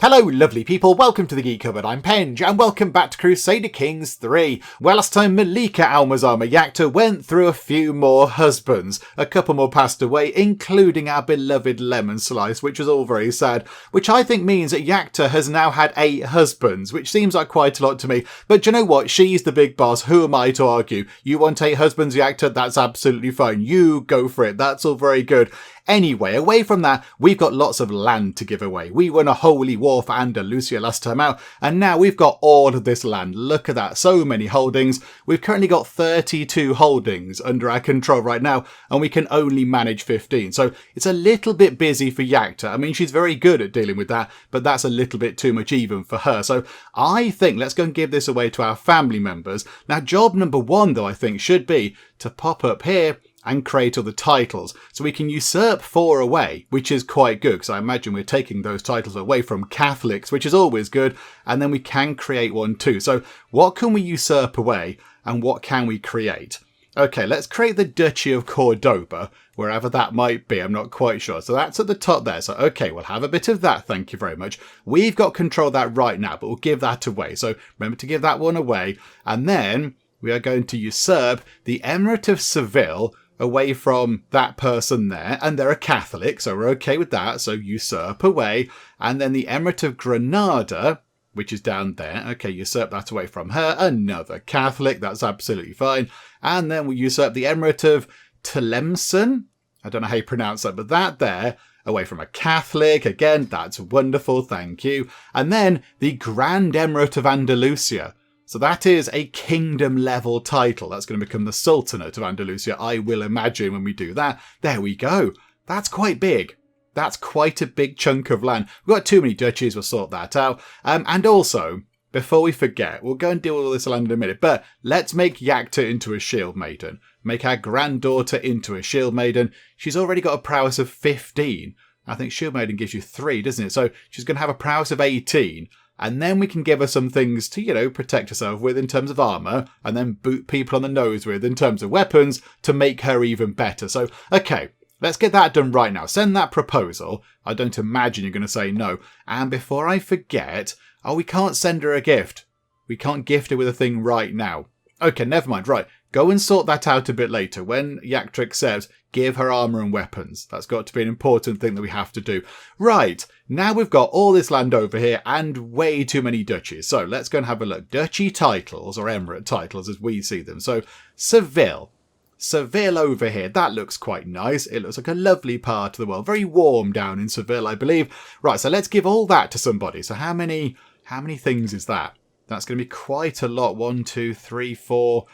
Hello lovely people, welcome to the Geek Cupboard, I'm Penge, and welcome back to Crusader Kings 3. Well, last time Malika Al-Muazzama Yakta went through a few more husbands. A couple more passed away, including our beloved Lemon Slice, which was all very sad. Which I think means that Yakta has now had 8 husbands, which seems like quite a lot to me. But do you know what? She's the big boss, who am I to argue? You want 8 husbands, Yakta? That's absolutely fine. You go for it, that's all very good. Anyway, away from that, we've got lots of land to give away. We won a holy war for Andalusia last time out, and now we've got all of this land. Look at that, so many holdings. We've currently got 32 holdings under our control right now, and we can only manage 15. So it's a little bit busy for Yakta. I mean, she's very good at dealing with that, but that's a little bit too much even for her. So I think let's go and give this away to our family members. Now, job number 1, though, I think should be to pop up here and create other titles. So we can usurp 4 away, which is quite good, because I imagine we're taking those titles away from Catholics, which is always good, and then we can create 1 too. So what can we usurp away, and what can we create? Okay, let's create the Duchy of Cordoba, wherever that might be, I'm not quite sure. So that's at the top there. So, okay, we'll have a bit of that, thank you very much. We've got control of that right now, but we'll give that away. So remember to give that one away, and then we are going to usurp the Emirate of Seville away from that person there, and they're a Catholic, so we're okay with that, so usurp away, and then the Emirate of Granada, which is down there, okay, usurp that away from her, another Catholic, that's absolutely fine, and then we usurp the Emirate of Tlemcen, I don't know how you pronounce that, but that there, away from a Catholic, again, that's wonderful, thank you, and then the Grand Emirate of Andalusia. So that is a kingdom level title. That's going to become the Sultanate of Andalusia, I will imagine, when we do that. There we go. That's quite big. That's quite a big chunk of land. We've got too many duchies, we'll sort that out. And also, before we forget, we'll go and deal with all this land in a minute, but let's make Yakta into a shield maiden. Make our granddaughter into a shield maiden. She's already got a prowess of 15. I think shield maiden gives you 3, doesn't it? So she's going to have a prowess of 18. And then we can give her some things to, protect herself with in terms of armour, and then boot people on the nose with in terms of weapons to make her even better. So, okay, let's get that done right now. Send that proposal. I don't imagine you're going to say no. And before I forget, we can't send her a gift. We can't gift her with a thing right now. Okay, never mind. Right, go and sort that out a bit later. When Yakta accepts, give her armour and weapons. That's got to be an important thing that we have to do. Right, now we've got all this land over here and way too many duchies. So let's go and have a look. Duchy titles, or emirate titles as we see them. So Seville. Seville over here. That looks quite nice. It looks like a lovely part of the world. Very warm down in Seville, I believe. Right, so let's give all that to somebody. So how many things is that? That's going to be quite a lot. 1, 2, 3, 4.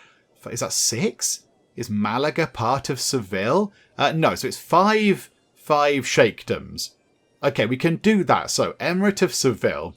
Is that 6? Is Malaga part of Seville? No, so it's 5 sheikdoms. Okay, we can do that. So, Emirate of Seville.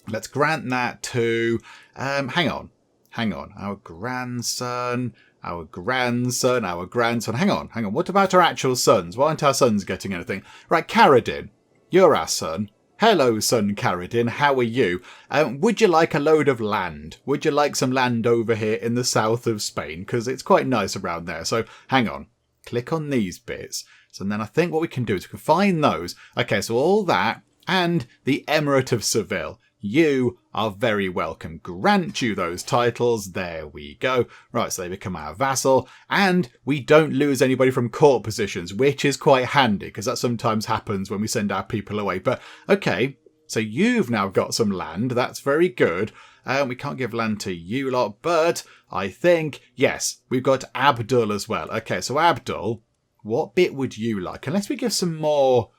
Let's grant that to... hang on. Our grandson. Hang on. What about our actual sons? Why aren't our sons getting anything? Right, Caradin. You're our son. Hello, son Caradin, how are you? Would you like a load of land? Would you like some land over here in the south of Spain? Because it's quite nice around there. So, hang on. Click on these bits. So then I think what we can do is we can find those. Okay, so all that and the Emirate of Seville. You are very welcome. Grant you those titles. There we go. Right, so they become our vassal. And we don't lose anybody from court positions, which is quite handy, because that sometimes happens when we send our people away. But, okay, so you've now got some land. That's very good. We can't give land to you lot, but I think, yes, we've got Abdul as well. Okay, so Abdul, what bit would you like? Unless we give some more...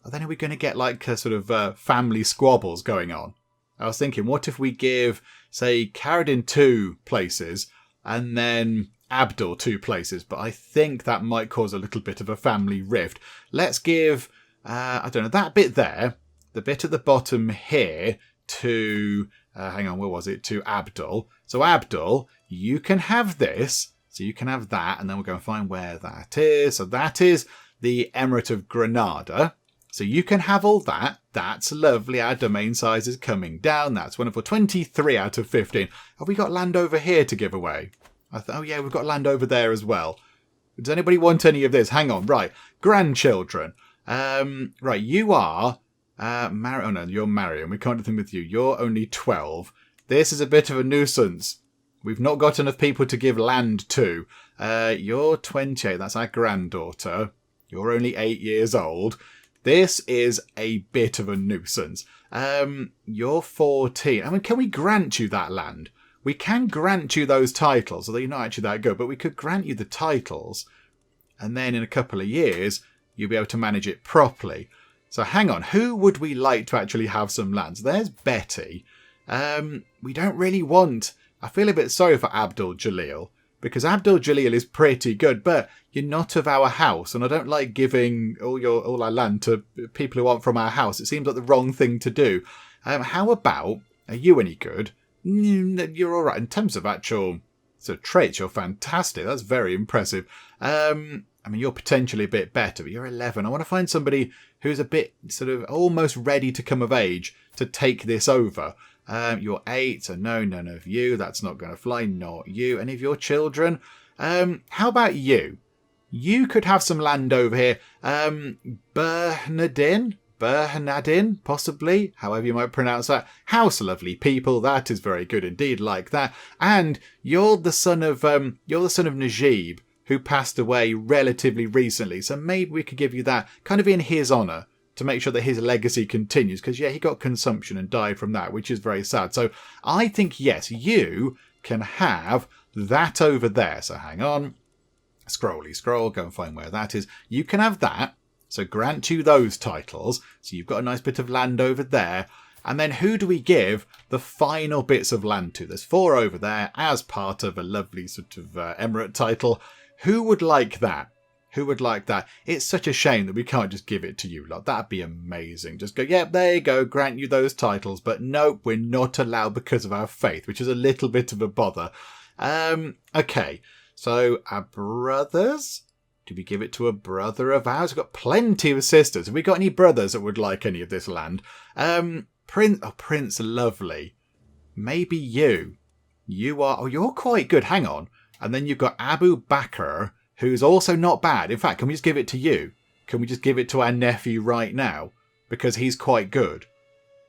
Then are we going to get like a sort of family squabbles going on? I was thinking, what if we give, say, Caradin 2 places and then Abdul 2 places? But I think that might cause a little bit of a family rift. Let's give, I don't know, that bit there, the bit at the bottom here to, hang on, where was it? To Abdul. So Abdul, you can have this. So you can have that, and then we'll go and find where that is. So that is the Emirate of Granada. So you can have all that. That's lovely. Our domain size is coming down. That's wonderful. 23 out of 15. Have we got land over here to give away? Oh, yeah, we've got land over there as well. Does anybody want any of this? Hang on. Right. Grandchildren. Right, you are Oh no, you're Marion. We can't do anything with you. You're only 12. This is a bit of a nuisance. We've not got enough people to give land to. You're 28. That's our granddaughter. You're only 8 years old. This is a bit of a nuisance. You're 14. I mean, can we grant you that land? We can grant you those titles, although you're not actually that good, but we could grant you the titles. And then in a couple of years, you'll be able to manage it properly. So hang on, who would we like to actually have some lands? There's Betty. We don't really want... I feel a bit sorry for Abdul Jalil, because Abdul Jalil is pretty good, but you're not of our house, and I don't like giving all our land to people who aren't from our house. It seems like the wrong thing to do. How about... Are you any good? You're all right. In terms of actual traits, you're fantastic. That's very impressive. I mean, you're potentially a bit better, but you're 11. I want to find somebody who's a bit sort of almost ready to come of age to take this over. You're 8, so no, none of you. That's not going to fly. Not you. Any of your children? How about you? You could have some land over here. Bernadine, possibly, however you might pronounce that. House lovely people. That is very good indeed. Like that. And you're the son of Najib, who passed away relatively recently. So maybe we could give you that kind of in his honour to make sure that his legacy continues. Because, yeah, he got consumption and died from that, which is very sad. So I think, yes, you can have that over there. So hang on. Scroll. Go and find where that is. You can have that. So grant you those titles. So you've got a nice bit of land over there. And then who do we give the final bits of land to? There's 4 over there as part of a lovely sort of emirate title. Who would like that? Who would like that? It's such a shame that we can't just give it to you lot. That'd be amazing. Just go, yep, there you go, grant you those titles. But nope, we're not allowed because of our faith, which is a little bit of a bother. Okay, so our brothers? Do we give it to a brother of ours? We've got plenty of sisters. Have we got any brothers that would like any of this land? Prince Lovely. Maybe you. You're quite good. Hang on. And then you've got Abu Bakr, who's also not bad. In fact, can we just give it to you? Can we just give it to our nephew right now? Because he's quite good.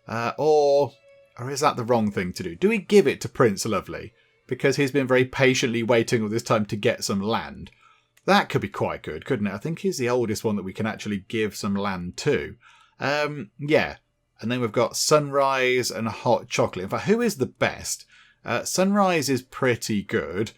Or is that the wrong thing to do? Do we give it to Prince Lovely? Because he's been very patiently waiting all this time to get some land. That could be quite good, couldn't it? I think he's the oldest one that we can actually give some land to. Yeah. And then we've got Sunrise and Hot Chocolate. In fact, who is the best? Sunrise is pretty good.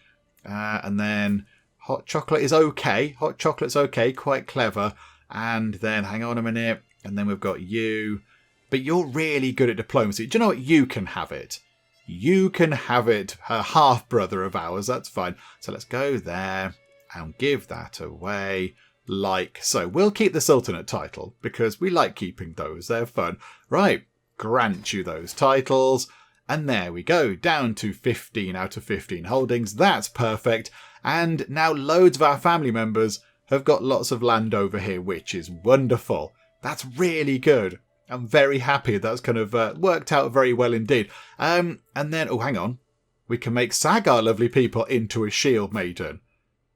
And then Hot Chocolate is okay. Hot Chocolate's okay, quite clever. And then, hang on a minute. And then we've got you. But you're really good at diplomacy. Do you know what? You can have it. You can have it. Her half-brother of ours. That's fine. So let's go there and give that away. Like so. We'll keep the Sultanate title because we like keeping those. They're fun. Right. Grant you those titles. And there we go, down to 15 out of 15 holdings. That's perfect. And now loads of our family members have got lots of land over here, which is wonderful. That's really good. I'm very happy that's kind of worked out very well indeed. And then, oh, hang on. We can make Sagar lovely people into a shield maiden.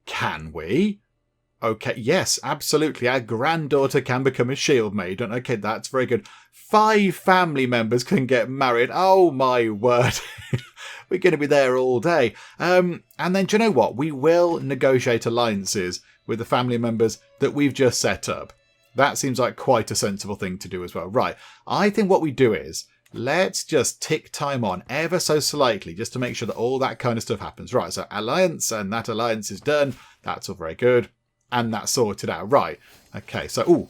Can we? Okay, yes, absolutely. Our granddaughter can become a shield maiden. Okay, that's very good. 5 family members can get married. Oh, my word. We're going to be there all day. And then, do you know what? We will negotiate alliances with the family members that we've just set up. That seems like quite a sensible thing to do as well. Right, I think what we do is, let's just tick time on ever so slightly just to make sure that all that kind of stuff happens. Right, so alliance, and that alliance is done. That's all very good. And that's sorted out. Right. Okay, so,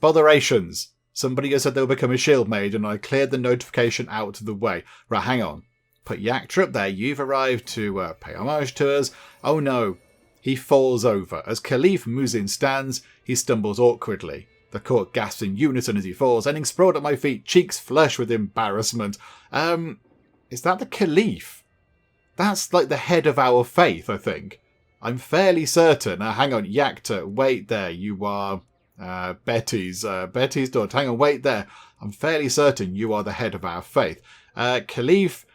botherations. Somebody has said they'll become a shield maid, and I cleared the notification out of the way. Right, hang on. Put Yakta up there. You've arrived to pay homage to us. Oh no. He falls over. As Caliph Muzin stands, he stumbles awkwardly. The court gasps in unison as he falls, ending sprawled at my feet, cheeks flush with embarrassment. Is that the Caliph? That's like the head of our faith, I think. I'm fairly certain. Hang on, Yakta, wait there. You are Betty's daughter. Hang on, wait there. I'm fairly certain you are the head of our faith. Caliph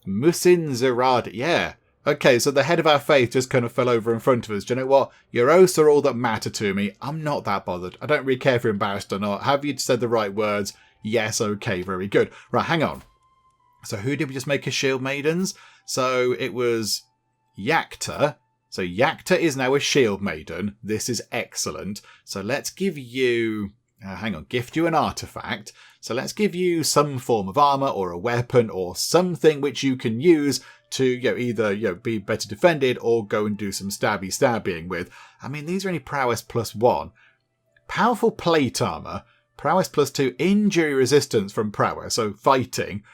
Musin Zirad. Yeah. Okay, so the head of our faith just kind of fell over in front of us. Do you know what? Your oaths are all that matter to me. I'm not that bothered. I don't really care if you're embarrassed or not. Have you said the right words? Yes, okay, very good. Right, hang on. So who did we just make as Shieldmaidens? So it was Yakta. So Yakta is now a Shieldmaiden. This is excellent. So let's give you... gift you an artifact. So let's give you some form of armor or a weapon or something which you can use to either be better defended or go and do some stabbying with. I mean, these are only prowess +1. Powerful plate armor, prowess +2, injury resistance from prowess, so fighting,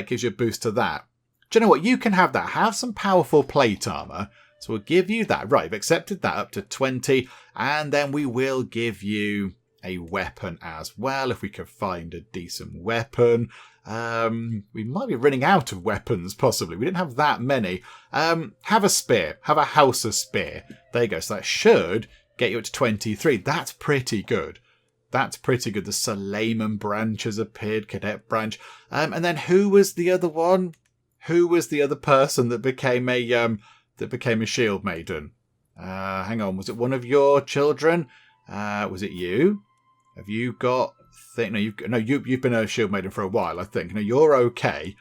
gives you a boost to that. Do you know what? You can have that. Have some powerful plate armor. So we'll give you that. Right, I've accepted that up to 20, and then we will give you a weapon as well, if we could find a decent weapon. We might be running out of weapons, possibly. We didn't have that many. Have a spear. Have a house of spear. There you go. So that should get you up to 23. That's pretty good. That's pretty good. The Suleiman branch has appeared, cadet branch. And then who was the other one? Who was the other person that became a shield maiden? Hang on. Was it one of your children? Was it you? Have you got... you've been a shield maiden for a while, I think. No, you're okay.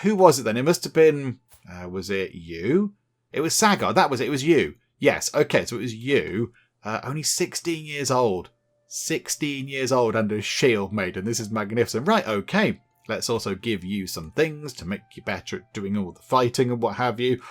Who was it then? It must have been... was it you? It was Sagar. That was it. It was you. Yes, okay, so it was you. Only 16 years old. 16 years old and a shield maiden. This is magnificent. Right, okay. Let's also give you some things to make you better at doing all the fighting and what have you.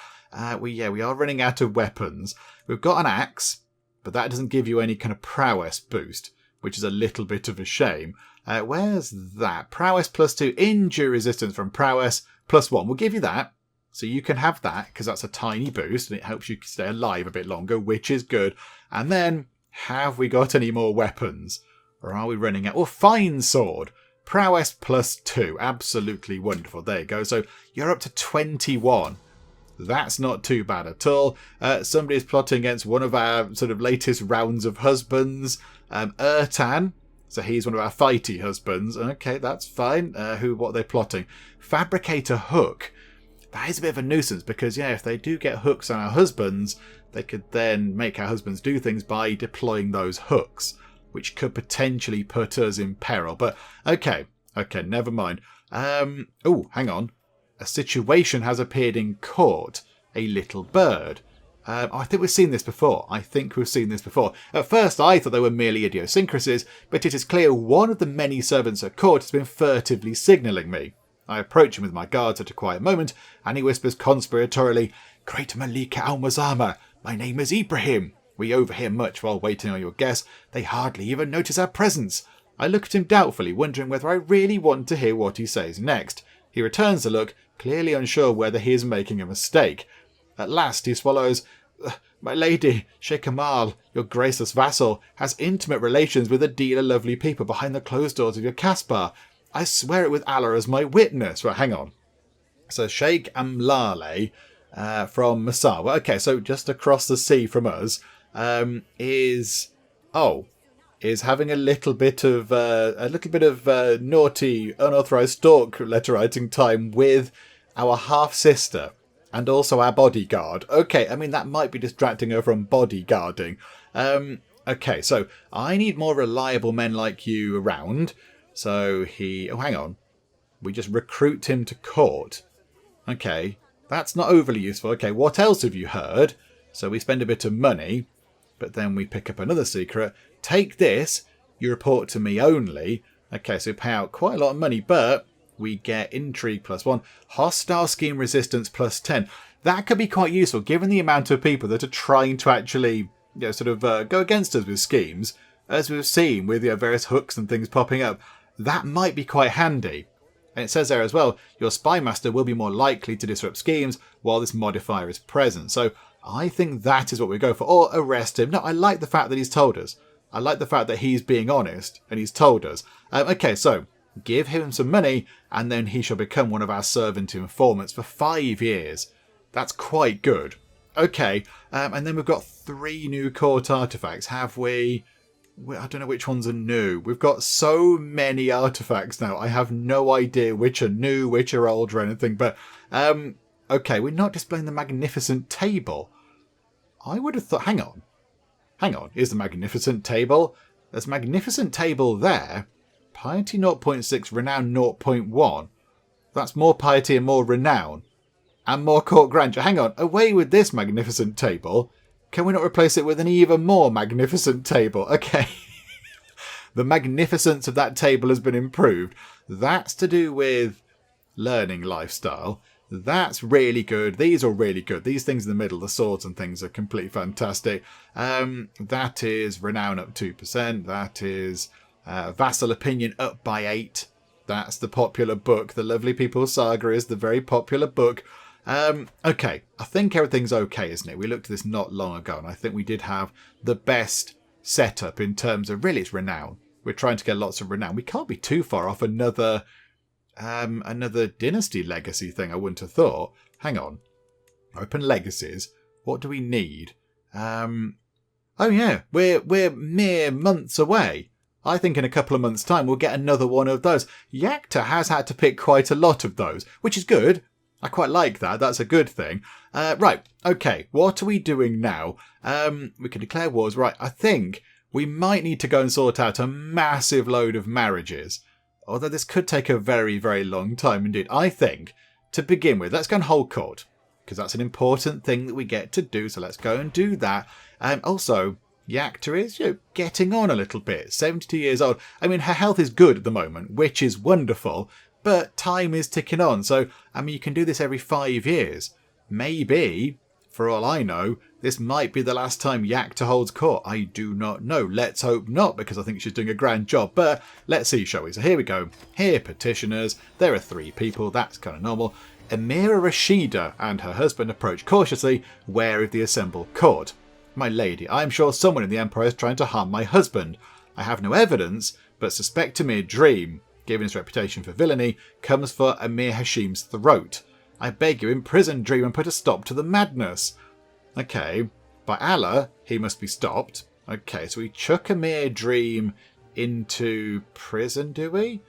We are running out of weapons. We've got an axe, but that doesn't give you any kind of prowess boost, which is a little bit of a shame. Where's that? Prowess +2, injury resistance from prowess +1. We'll give you that. So you can have that, because that's a tiny boost, and it helps you stay alive a bit longer, which is good. And then, have we got any more weapons? Or are we running out? Oh, fine sword. Prowess +2. Absolutely wonderful. There you go. So you're up to 21. That's not too bad at all. Somebody is plotting against one of our sort of latest rounds of husbands. Ertan. So he's one of our fighty husbands. Okay, that's fine. What are they plotting? Fabricator Hook. That is a bit of a nuisance because, if they do get hooks on our husbands, they could then make our husbands do things by deploying those hooks, which could potentially put us in peril. But, okay, never mind. Hang on. A situation has appeared in court. A little bird. I think we've seen this before. At first, I thought they were merely idiosyncrasies, but it is clear one of the many servants at court has been furtively signalling me. I approach him with my guards at a quiet moment, and he whispers conspiratorially, "Great Malika Al-Muazzama, my name is Ibrahim. We overhear much while waiting on your guests. They hardly even notice our presence." I look at him doubtfully, wondering whether I really want to hear what he says next. He returns the look, clearly unsure whether he is making a mistake. At last he swallows, "My lady, Sheikh Amal, your graceless vassal, has intimate relations with a deal of lovely people behind the closed doors of your Casbah. I swear it with Allah as my witness." Right, hang on. So Sheikh Amlale from Masawa, okay, so just across the sea from us, is having a little bit of naughty, unauthorized stalk letter writing time with our half sister and also our bodyguard. Okay, I mean that might be distracting her from bodyguarding. Okay, so I need more reliable men like you around. So hang on. We just recruit him to court. Okay, that's not overly useful. Okay, what else have you heard? So we spend a bit of money, but then we pick up another secret. Take this, you report to me only. Okay, so we pay out quite a lot of money, but we get intrigue +1, hostile scheme resistance +10. That could be quite useful, given the amount of people that are trying to actually go against us with schemes, as we've seen with various hooks and things popping up. That might be quite handy. And it says there as well, your spy master will be more likely to disrupt schemes while this modifier is present. So I think that is what we go for. Or arrest him. No, I like the fact that he's told us. I like the fact that he's being honest and he's told us. Okay, so give him some money and then he shall become one of our servant informants for 5 years. That's quite good. Okay, and then we've got 3 new court artifacts. Have we? I don't know which ones are new. We've got so many artifacts now. I have no idea which are new, which are old or anything. But, okay, we're not displaying the magnificent table. I would have thought... Hang on. Here's the magnificent table. There's a magnificent table there. Piety 0.6, renown 0.1. That's more piety and more renown. And more court grandeur. Hang on, away with this magnificent table. Can we not replace it with an even more magnificent table? Okay. The magnificence of that table has been improved. That's to do with learning lifestyle. That's really good. These are really good. These things in the middle, the swords and things, are completely fantastic. That is renown up 2%. That is vassal opinion up by 8. That's the popular book. The Lovely People Saga is the very popular book. Okay, I think everything's okay, isn't it? We looked at this not long ago, and I think we did have the best setup in terms of, really, it's renown. We're trying to get lots of renown. We can't be too far off another Dynasty Legacy thing, I wouldn't have thought. Hang on. Open Legacies. What do we need? Oh yeah, we're mere months away. I think in a couple of months' time we'll get another one of those. Yakta has had to pick quite a lot of those, which is good. I quite like that. That's a good thing. Right. Okay. What are we doing now? We can declare wars. Right. I think we might need to go and sort out a massive load of marriages. Although this could take a very, very long time indeed. I think, to begin with, let's go and hold court. Because that's an important thing that we get to do. So let's go and do that. Also, Yakta is getting on a little bit. 72 years old. I mean, her health is good at the moment, which is wonderful. But time is ticking on. So, I mean, you can do this every 5 years. Maybe, for all I know, this might be the last time Yakta holds court. I do not know. Let's hope not, because I think she's doing a grand job. But let's see, shall we? So here we go. Here, petitioners. There are 3 people. That's kind of normal. Amira Rashida and her husband approach cautiously, wary of the assembled court. My lady, I am sure someone in the Empire is trying to harm my husband. I have no evidence, but suspect a mere dream, given his reputation for villainy, comes for Amir Hashim's throat. I beg you, imprison Dream and put a stop to the madness. Okay, by Allah, he must be stopped. Okay, so we chuck Amir Dream into prison, do we?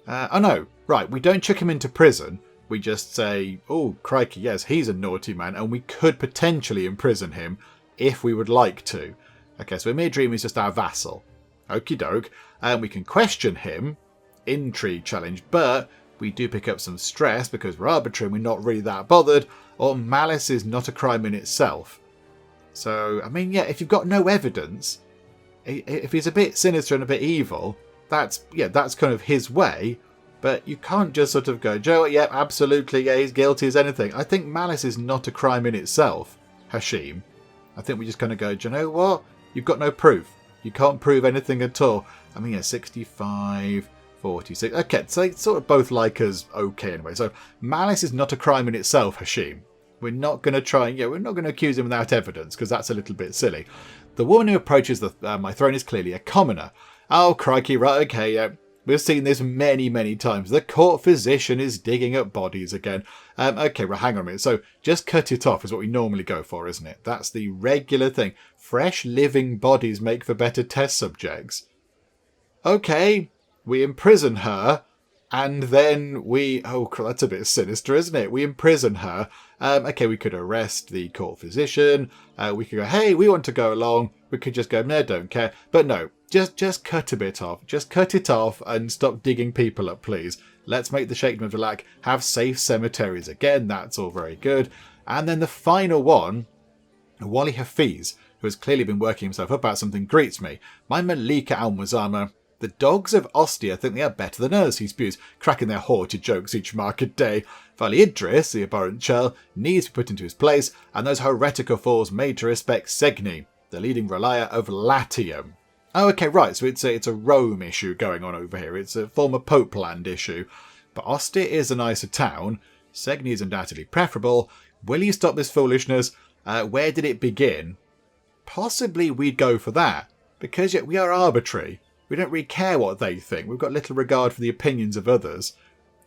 Oh no, right, we don't chuck him into prison. We just say, oh, crikey, yes, he's a naughty man, and we could potentially imprison him if we would like to. Okay, so Amir Dream is just our vassal. Okie doke. And we can question him. Intrigue challenge, but we do pick up some stress because we're arbitrary and we're not really that bothered, or malice is not a crime in itself. So, I mean, yeah, if you've got no evidence, if he's a bit sinister and a bit evil, that's kind of his way, but you can't just sort of go, Joe, yeah, absolutely, yeah, he's guilty as anything. I think malice is not a crime in itself, Hashim. I think we just kind of go, do you know what? You've got no proof. You can't prove anything at all. I mean, yeah, 65... 46. Okay, so they sort of both like us okay anyway. So malice is not a crime in itself, Hashim. We're not going to try, we're not going to accuse him without evidence because that's a little bit silly. The woman who approaches my throne is clearly a commoner. Oh, crikey, right, okay, yeah. We've seen this many, many times. The court physician is digging up bodies again. Okay, well, hang on a minute. So just cut it off is what we normally go for, isn't it? That's the regular thing. Fresh living bodies make for better test subjects. Okay. We imprison her, and then we... Oh, that's a bit sinister, isn't it? We imprison her. Okay, we could arrest the court physician. We could go, hey, we want to go along. We could just go, no, don't care. But no, just cut a bit off. Just cut it off and stop digging people up, please. Let's make the Sheikhdom of Dalak have safe cemeteries again. That's all very good. And then the final one, Wali Hafiz, who has clearly been working himself up about something, greets me. My Malika Al-Muazzama... The dogs of Ostia think they are better than us, he spews, cracking their haughty jokes each market day. Vali Idris, the abhorrent churl, needs to be put into his place, and those heretical fools made to respect Segni, the leading relier of Latium. Oh, okay, right, so it's a Rome issue going on over here. It's a former Pope land issue. But Ostia is a nicer town. Segni is undoubtedly preferable. Will you stop this foolishness? Where did it begin? Possibly we'd go for that, because yet we are arbitrary. We don't really care what they think. We've got little regard for the opinions of others.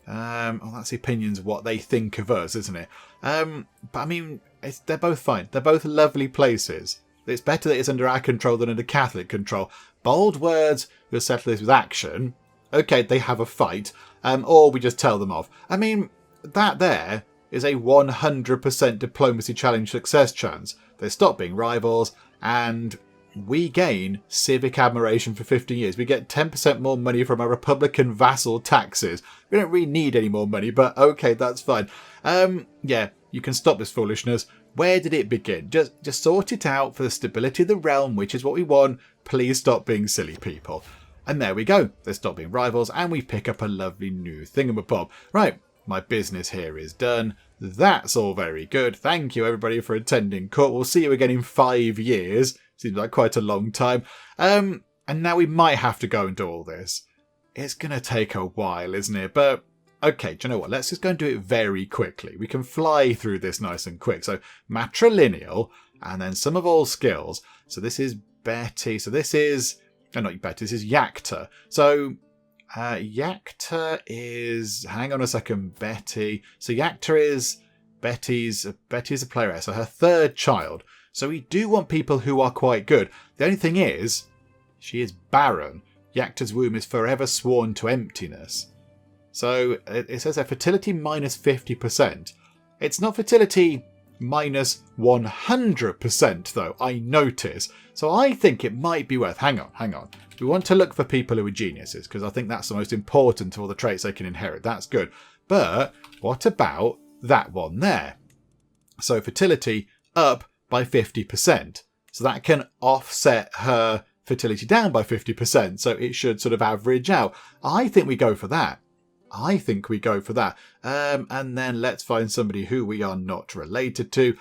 That's the opinions of what they think of us, isn't it? But I mean, they're both fine. They're both lovely places. It's better that it's under our control than under Catholic control. Bold words, we'll settle this with action. Okay, they have a fight. Or we just tell them off. I mean, that there is a 100% diplomacy challenge success chance. They stop being rivals and... we gain civic admiration for 15 years. We get 10% more money from our Republican vassal taxes. We don't really need any more money, but okay, that's fine. Yeah, you can stop this foolishness. Where did it begin? Just sort it out for the stability of the realm, which is what we want. Please stop being silly people. And there we go. They stop being rivals, and we pick up a lovely new thingamabob. Right, my business here is done. That's all very good. Thank you, everybody, for attending court. We'll see you again in 5 years. Seems like quite a long time. And now we might have to go and do all this. It's going to take a while, isn't it? But, okay, do you know what? Let's just go and do it very quickly. We can fly through this nice and quick. So, matrilineal, and then some of all skills. So this is Betty. So this is... No, not Betty. This is Yakta. So... Yakta is... Hang on a second, Betty. So Yakta is... Betty's a player, so her third child. So we do want people who are quite good. The only thing is, she is barren. Yakta's womb is forever sworn to emptiness. So it says her fertility minus 50%. It's not fertility minus 100% though, I notice. So I think it might be worth... Hang on. We want to look for people who are geniuses, because I think that's the most important of all the traits they can inherit. That's good. But what about that one there? So fertility up by 50%. So that can offset her fertility down by 50%. So it should sort of average out. I think we go for that. And then let's find somebody who we are not related to.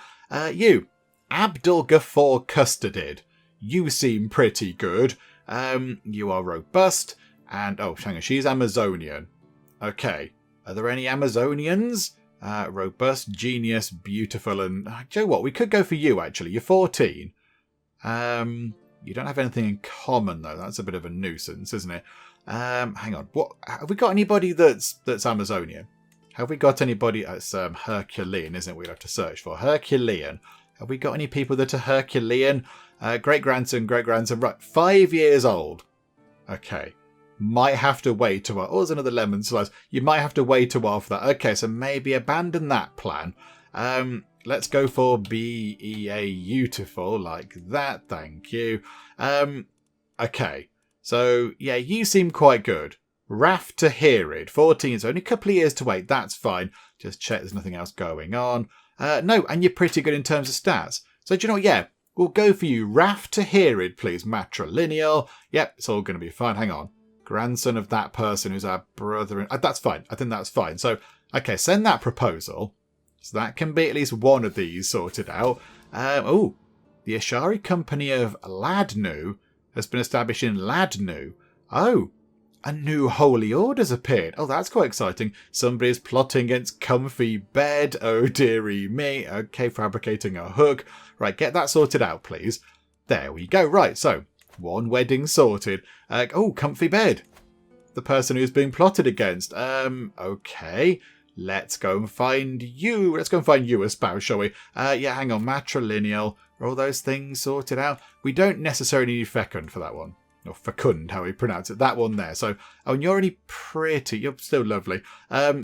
You, Abdul Ghaffar Custarded. You seem pretty good. You are robust. And, oh, hang on, she's Amazonian. Okay. Are there any Amazonians? Robust, genius, beautiful, and... Do you know what? We could go for you, actually. You're 14. You don't have anything in common, though. That's a bit of a nuisance, isn't it? Hang on. What have we got anybody that's Amazonian? Have we got anybody that's Herculean, isn't it? We'll have to search for. Herculean. Have we got any people that are Herculean? Great-grandson. Right, 5 years old. Okay. Might have to wait a while. Oh, there's another lemon slice. You might have to wait a while for that. Okay, so maybe abandon that plan. Let's go for beautiful, like that. Thank you. Okay. So, yeah, you seem quite good. Raf Tahirid, 14, so only a couple of years to wait. That's fine. Just check there's nothing else going on. No, and you're pretty good in terms of stats. So, do you know what? Yeah, we'll go for you. Raf Tahirid, please. Matrilineal. Yep, it's all going to be fine. Hang on. Grandson of that person who's our brother. That's fine. I think that's fine. So, okay, send that proposal. So that can be at least one of these sorted out. The Ashari Company of Ladnu has been established in Ladnu. Oh, a new holy order's appeared. Oh, that's quite exciting. Somebody is plotting against Comfy Bed. Oh, dearie me. Okay, fabricating a hook. Right, get that sorted out, please. There we go. Right, so one wedding sorted. Comfy Bed. The person who's being plotted against. Okay. Let's go and find you. Let's go and find you a spouse, shall we? Yeah, hang on. Matrilineal. Are all those things sorted out? We don't necessarily need fecund for that one. Or fecund, how we pronounce it. That one there. So, and you're only pretty. You're still lovely.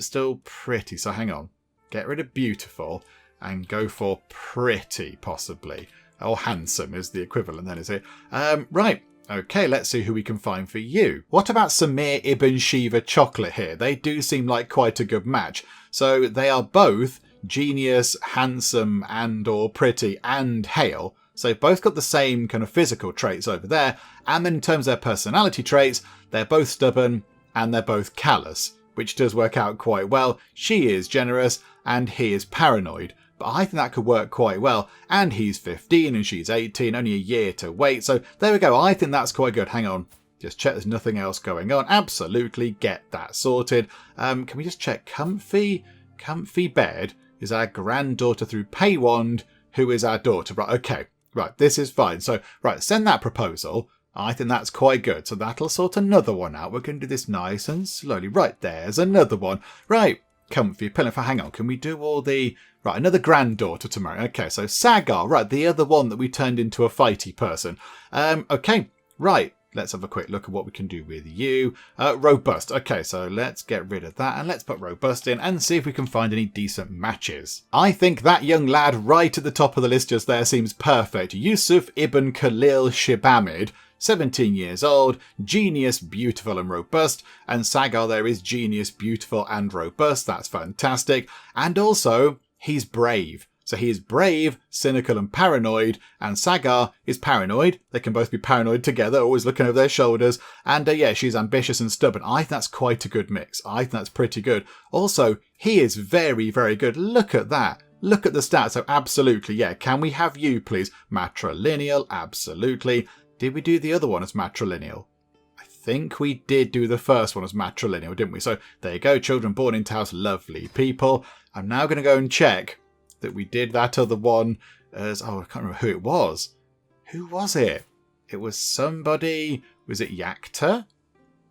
Still pretty. So hang on. Get rid of beautiful and go for pretty, possibly. Or handsome is the equivalent then, is it? Right. Okay, let's see who we can find for you. What about Samir Ibn Shiva Chocolate here? They do seem like quite a good match. So they are both genius, handsome, and or pretty, and hale. So they've both got the same kind of physical traits over there. And then in terms of their personality traits, they're both stubborn and they're both callous, which does work out quite well. She is generous and he is paranoid. But I think that could work quite well. And he's 15 and she's 18, only a year to wait. So there we go. I think that's quite good. Hang on. Just check there's nothing else going on. Absolutely get that sorted. Can we just check? Comfy Bed is our granddaughter through Paywand, who is our daughter. Right, okay. Right, this is fine. So, right, send that proposal. I think that's quite good. So that'll sort another one out. We're going to do this nice and slowly. Right, there's another one. Right, Comfy Pillar. Hang on, can we do all the... Right, another granddaughter to marry. Okay, so Sagar, right, the other one that we turned into a fighty person. Okay, right, Let's have a quick look at what we can do with you. Robust. Okay, so let's get rid of that and let's put robust in and see if we can find any decent matches. I think that young lad right at the top of the list just there seems perfect. Yusuf ibn Khalil Shibamid, 17 years old, genius, beautiful and robust. And Sagar there is genius, beautiful and robust. That's fantastic. And also, he's brave. So he is brave, cynical and paranoid, and Sagar is paranoid. They can both be paranoid together, always looking over their shoulders. And yeah, she's ambitious and stubborn. I think that's quite a good mix. I think that's pretty good. Also, he is very, very good. Look at that. Look at the stats. So absolutely, yeah. Can we have you, please? Matrilineal, absolutely. Did we do the other one as matrilineal? I think we did do the first one as matrilineal, didn't we? So there you go. Children born into house, lovely people. I'm now going to go and check that we did that other one as... Oh, I can't remember who it was. Who was it? It was somebody... Was it Yakta?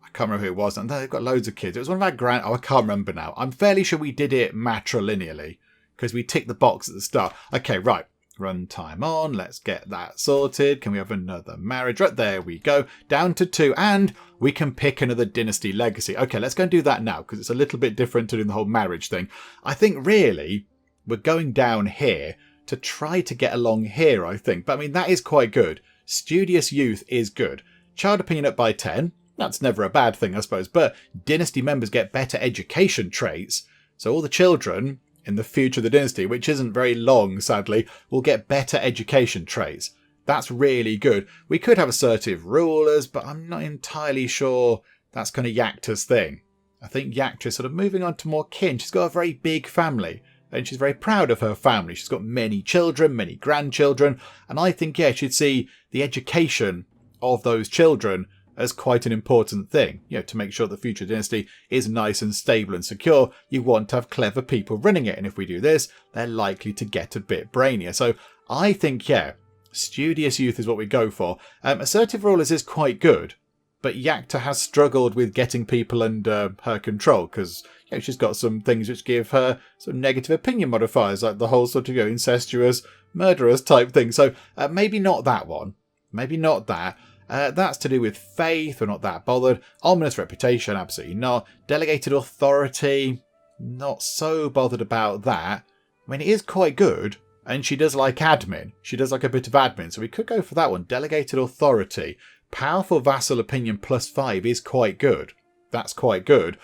I can't remember who it was. And they've got loads of kids. It was one of our grand... Oh, I can't remember now. I'm fairly sure we did it matrilineally because we ticked the box at the start. Okay, right. Run time on. Let's get that sorted. Can we have another marriage? Right, there we go. Down to 2. And we can pick another Dynasty Legacy. Okay, let's go and do that now because it's a little bit different to doing the whole marriage thing. I think really... We're going down here to try to get along here, I think. But I mean, that is quite good. Studious youth is good. Child opinion up by 10. That's never a bad thing, I suppose. But dynasty members get better education traits. So all the children in the future of the dynasty, which isn't very long, sadly, will get better education traits. That's really good. We could have assertive rulers, but I'm not entirely sure that's kind of Yakta's thing. I think Yakta's sort of moving on to more kin. She's got a very big family. And she's very proud of her family. She's got many children, many grandchildren. And I think, yeah, she'd see the education of those children as quite an important thing. You know, to make sure the future dynasty is nice and stable and secure, you want to have clever people running it. And if we do this, they're likely to get a bit brainier. So I think, yeah, studious youth is what we go for. Assertive rulers is quite good. But Yakta has struggled with getting people under her control because she's got some things which give her some negative opinion modifiers, like the whole sort of incestuous, murderous type thing. So maybe not that one. Maybe not that. That's to do with faith. We're not that bothered. Ominous reputation, absolutely not. Delegated authority, not so bothered about that. I mean, it is quite good. And she does like admin. She does like a bit of admin. So we could go for that one. Delegated authority. Powerful vassal opinion +5 is quite good. That's quite good.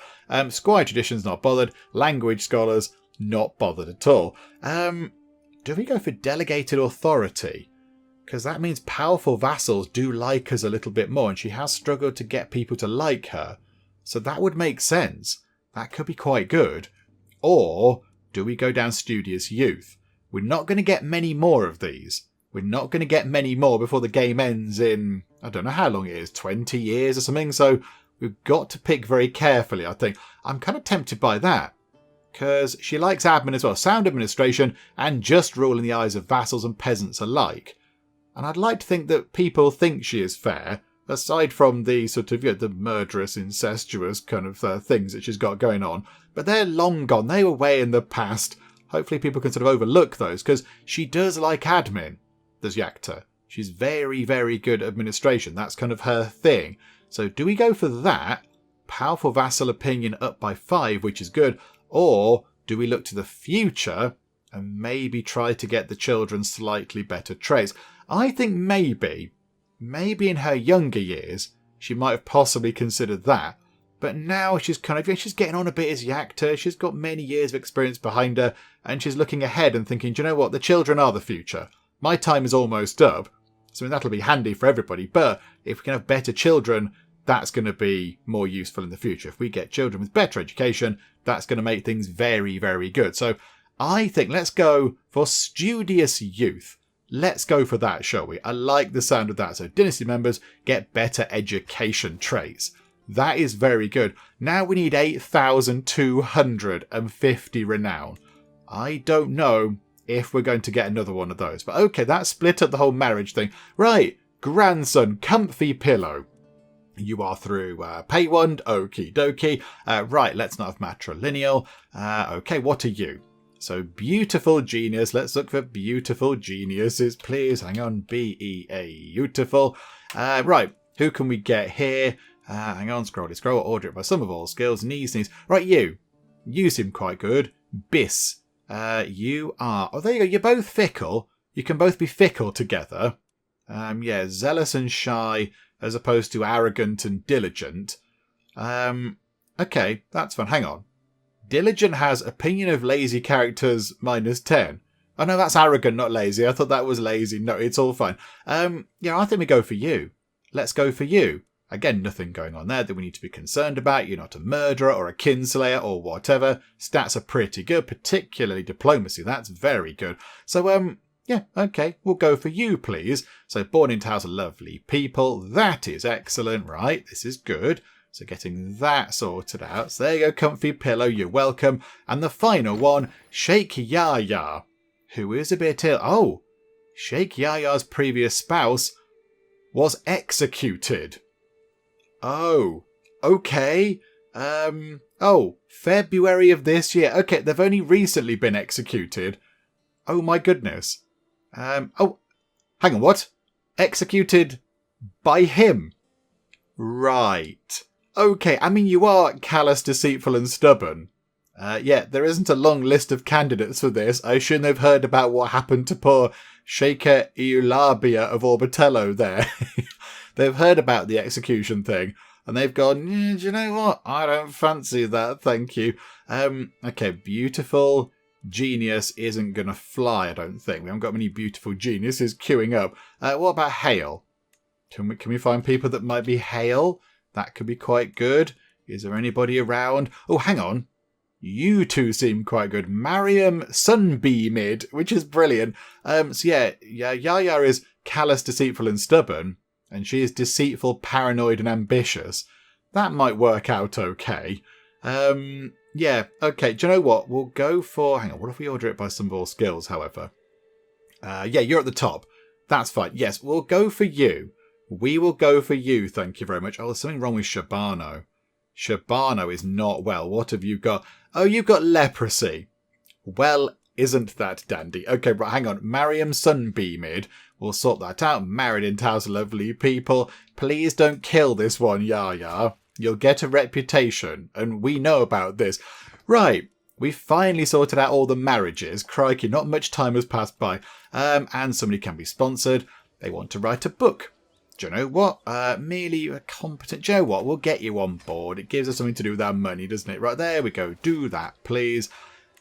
Squire traditions, not bothered. Language scholars, not bothered at all. Do we go for delegated authority? Because that means powerful vassals do like us a little bit more, and she has struggled to get people to like her. So that would make sense. That could be quite good. Or do we go down studious youth? We're not going to get many more of these. We're not going to get many more before the game ends in, I don't know how long it is, 20 years or something. So we've got to pick very carefully, I think. I'm kind of tempted by that. Because she likes admin as well. Sound administration and just rule in the eyes of vassals and peasants alike. And I'd like to think that people think she is fair. Aside from the sort of, the murderous, incestuous kind of things that she's got going on. But they're long gone. They were way in the past. Hopefully people can sort of overlook those. Because she does like admin. There's Yakta. She's very, very good at administration. That's kind of her thing. So do we go for that? Powerful vassal opinion up by 5, which is good. Or do we look to the future and maybe try to get the children slightly better traits? I think maybe in her younger years, she might have possibly considered that. But now she's kind of, she's getting on a bit as Yakta. She's got many years of experience behind her. And she's looking ahead and thinking, do you know what? The children are the future. My time is almost up, so that'll be handy for everybody. But if we can have better children, that's going to be more useful in the future. If we get children with better education, that's going to make things very, very good. So I think let's go for studious youth. Let's go for that, shall we? I like the sound of that. So dynasty members get better education traits. That is very good. Now we need 8,250 renown. I don't know if we're going to get another one of those. But okay, that split up the whole marriage thing. Right, grandson, comfy pillow. You are through pay one, okie dokie. Right, let's not have matrilineal. Okay, what are you? So beautiful genius. Let's look for beautiful geniuses, please. Hang on, B-E-A, beautiful. Right, Who can we get here? Hang on, scroll, order it by sum of all skills. Sneeze. Right, you. You seem quite good. Bis. You are... Oh, there you go. You're both fickle. You can both be fickle together. Yeah, zealous and shy as opposed to arrogant and diligent. Okay, that's fun. Hang on. Diligent has opinion of lazy characters -10. Oh no, that's arrogant, not lazy. I thought that was lazy. No, it's all fine. Yeah, I think we go for you. Let's go for you. Again, nothing going on there that we need to be concerned about. You're not a murderer or a kinslayer or whatever. Stats are pretty good, particularly diplomacy. That's very good. So, yeah, okay, we'll go for you, please. So, born into House of Lovely People. That is excellent, right? This is good. So, getting that sorted out. So, there you go, comfy pillow. You're welcome. And the final one, Sheikh Yahya, who is a bit ill. Oh, Sheikh Yahya's previous spouse was executed. Oh, okay. Oh, February of this year. Okay, they've only recently been executed. Oh my goodness. Oh, hang on, what? Executed by him? Right. Okay, I mean, you are callous, deceitful and stubborn. Yeah, there isn't a long list of candidates for this. I assume they've heard about what happened to poor Sheikha Eulabia of Orbitello there. They've heard about the execution thing, and they've gone, do you know what? I don't fancy that, thank you. Okay, beautiful genius isn't going to fly, I don't think. We haven't got many beautiful geniuses queuing up. What about Hale? Can we find people that might be Hale? That could be quite good. Is there anybody around? Oh, hang on. You two seem quite good. Mariam Sunbeamid, which is brilliant. So yeah, Yahya is callous, deceitful and stubborn. And she is deceitful, paranoid and ambitious. That might work out okay. Yeah, okay. Do you know what? We'll go for... Hang on, what if we order it by some of all skills, however? Yeah, you're at the top. That's fine. Yes, we'll go for you. We will go for you, thank you very much. Oh, there's something wrong with Shabano. Shabano is not well. What have you got? Oh, you've got leprosy. Well, isn't that dandy? Okay, right, hang on. Mariam Sunbeamid. We'll sort that out. Married into House of Lovely People. Please don't kill this one, Yahya. You'll get a reputation, and we know about this. Right, we finally sorted out all the marriages. Crikey, not much time has passed by. And somebody can be sponsored. They want to write a book. Do you know what? Merely a competent... Do you know what? We'll get you on board. It gives us something to do with our money, doesn't it? Right, there we go. Do that, please.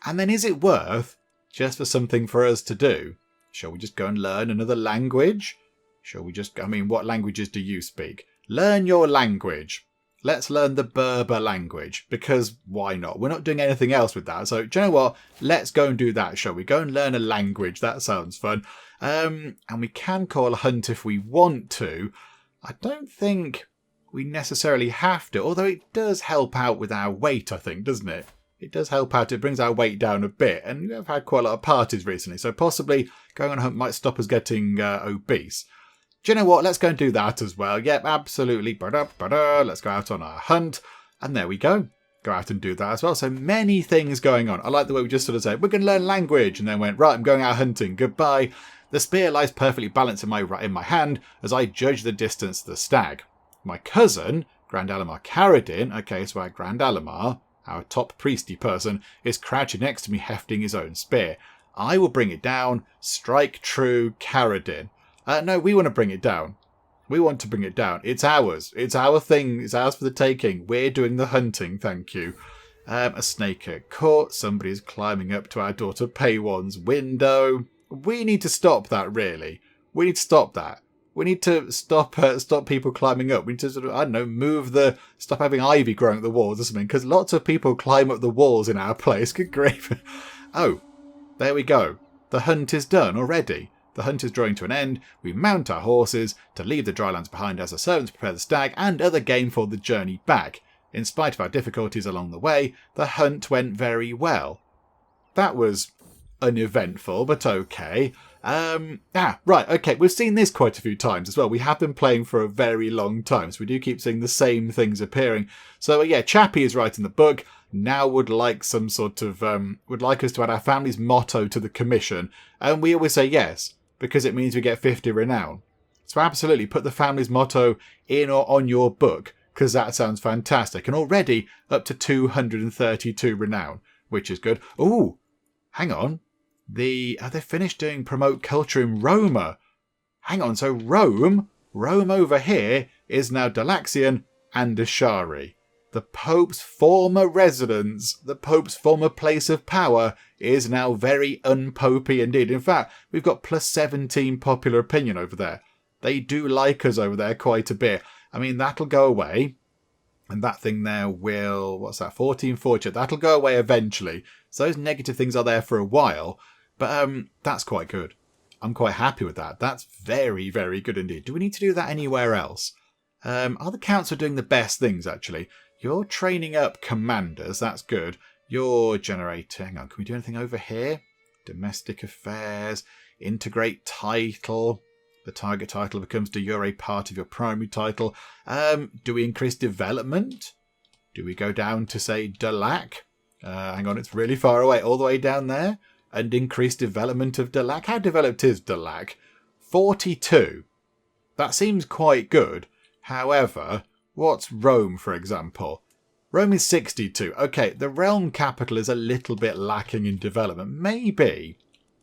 And then is it worth just for something for us to do? Shall we just go and learn another language? Shall we just... I mean, what languages do you speak? Learn your language. Let's learn the Berber language, because why not? We're not doing anything else with that. So, do you know what? Let's go and do that, shall we? Go and learn a language. That sounds fun. And we can call a hunt if we want to. I don't think we necessarily have to, although it does help out with our weight, I think, doesn't it? It does help out. It brings our weight down a bit. And we've had quite a lot of parties recently, so possibly going on a hunt might stop us getting obese. Do you know what? Let's go and do that as well. Yep, absolutely. Let's go out on our hunt. And there we go. Go out and do that as well. So many things going on. I like the way we just sort of said, we're going to learn language. And then went, right, I'm going out hunting. Goodbye. The spear lies perfectly balanced in my hand as I judge the distance to the stag. My cousin, Grand Alamar Caradin, okay, so our Grand Alamar, our top priesty person, is crouching next to me hefting his own spear. I will bring it down. Strike true, Caradin. No, we want to bring it down. We want to bring it down. It's ours. It's our thing. It's ours for the taking. We're doing the hunting, thank you. A snake at court. Somebody's climbing up to our daughter Paywan's window. We need to stop that, really. We need to stop that. We need to stop people climbing up. We need to sort of, I don't know, stop having ivy growing at the walls or something, because lots of people climb up the walls in our place. Good grief. Oh, there we go. The hunt is done already. The hunt is drawing to an end. We mount our horses to leave the drylands behind as the servants prepare the stag and other game for the journey back. In spite of our difficulties along the way, the hunt went very well. That was uneventful, but okay. Right, okay, we've seen this quite a few times as well. We have been playing for a very long time, so we do keep seeing the same things appearing. So, yeah, Chappie is writing the book, now would like some sort of, would like us to add our family's motto to the commission, and we always say yes, because it means we get 50 renown. So absolutely put the family's motto in or on your book, because that sounds fantastic. And already up to 232 renown, which is good. Ooh, hang on. They finished doing promote culture in Roma. Hang on, so Rome over here is now Dalaxian and Ashari. The Pope's former residence, the Pope's former place of power, is now very unpopey indeed. In fact, we've got plus 17 popular opinion over there. They do like us over there quite a bit. I mean, that'll go away. And that thing there will, what's that, 14 fortune. That'll go away eventually. So those negative things are there for a while. But that's quite good. I'm quite happy with that. That's very, very good indeed. Do we need to do that anywhere else? Are the council doing the best things, actually? You're training up commanders. That's good. You're generating... Hang on, can we do anything over here? Domestic affairs. Integrate title. The target title becomes de jure part of your primary title. Do we increase development? Do we go down to, say, Dalac? Hang on, it's really far away. All the way down there. And increase development of Dalac. How developed is Dalac? 42. That seems quite good. However, what's Rome, for example? Rome is 62. Okay, the realm capital is a little bit lacking in development. Maybe,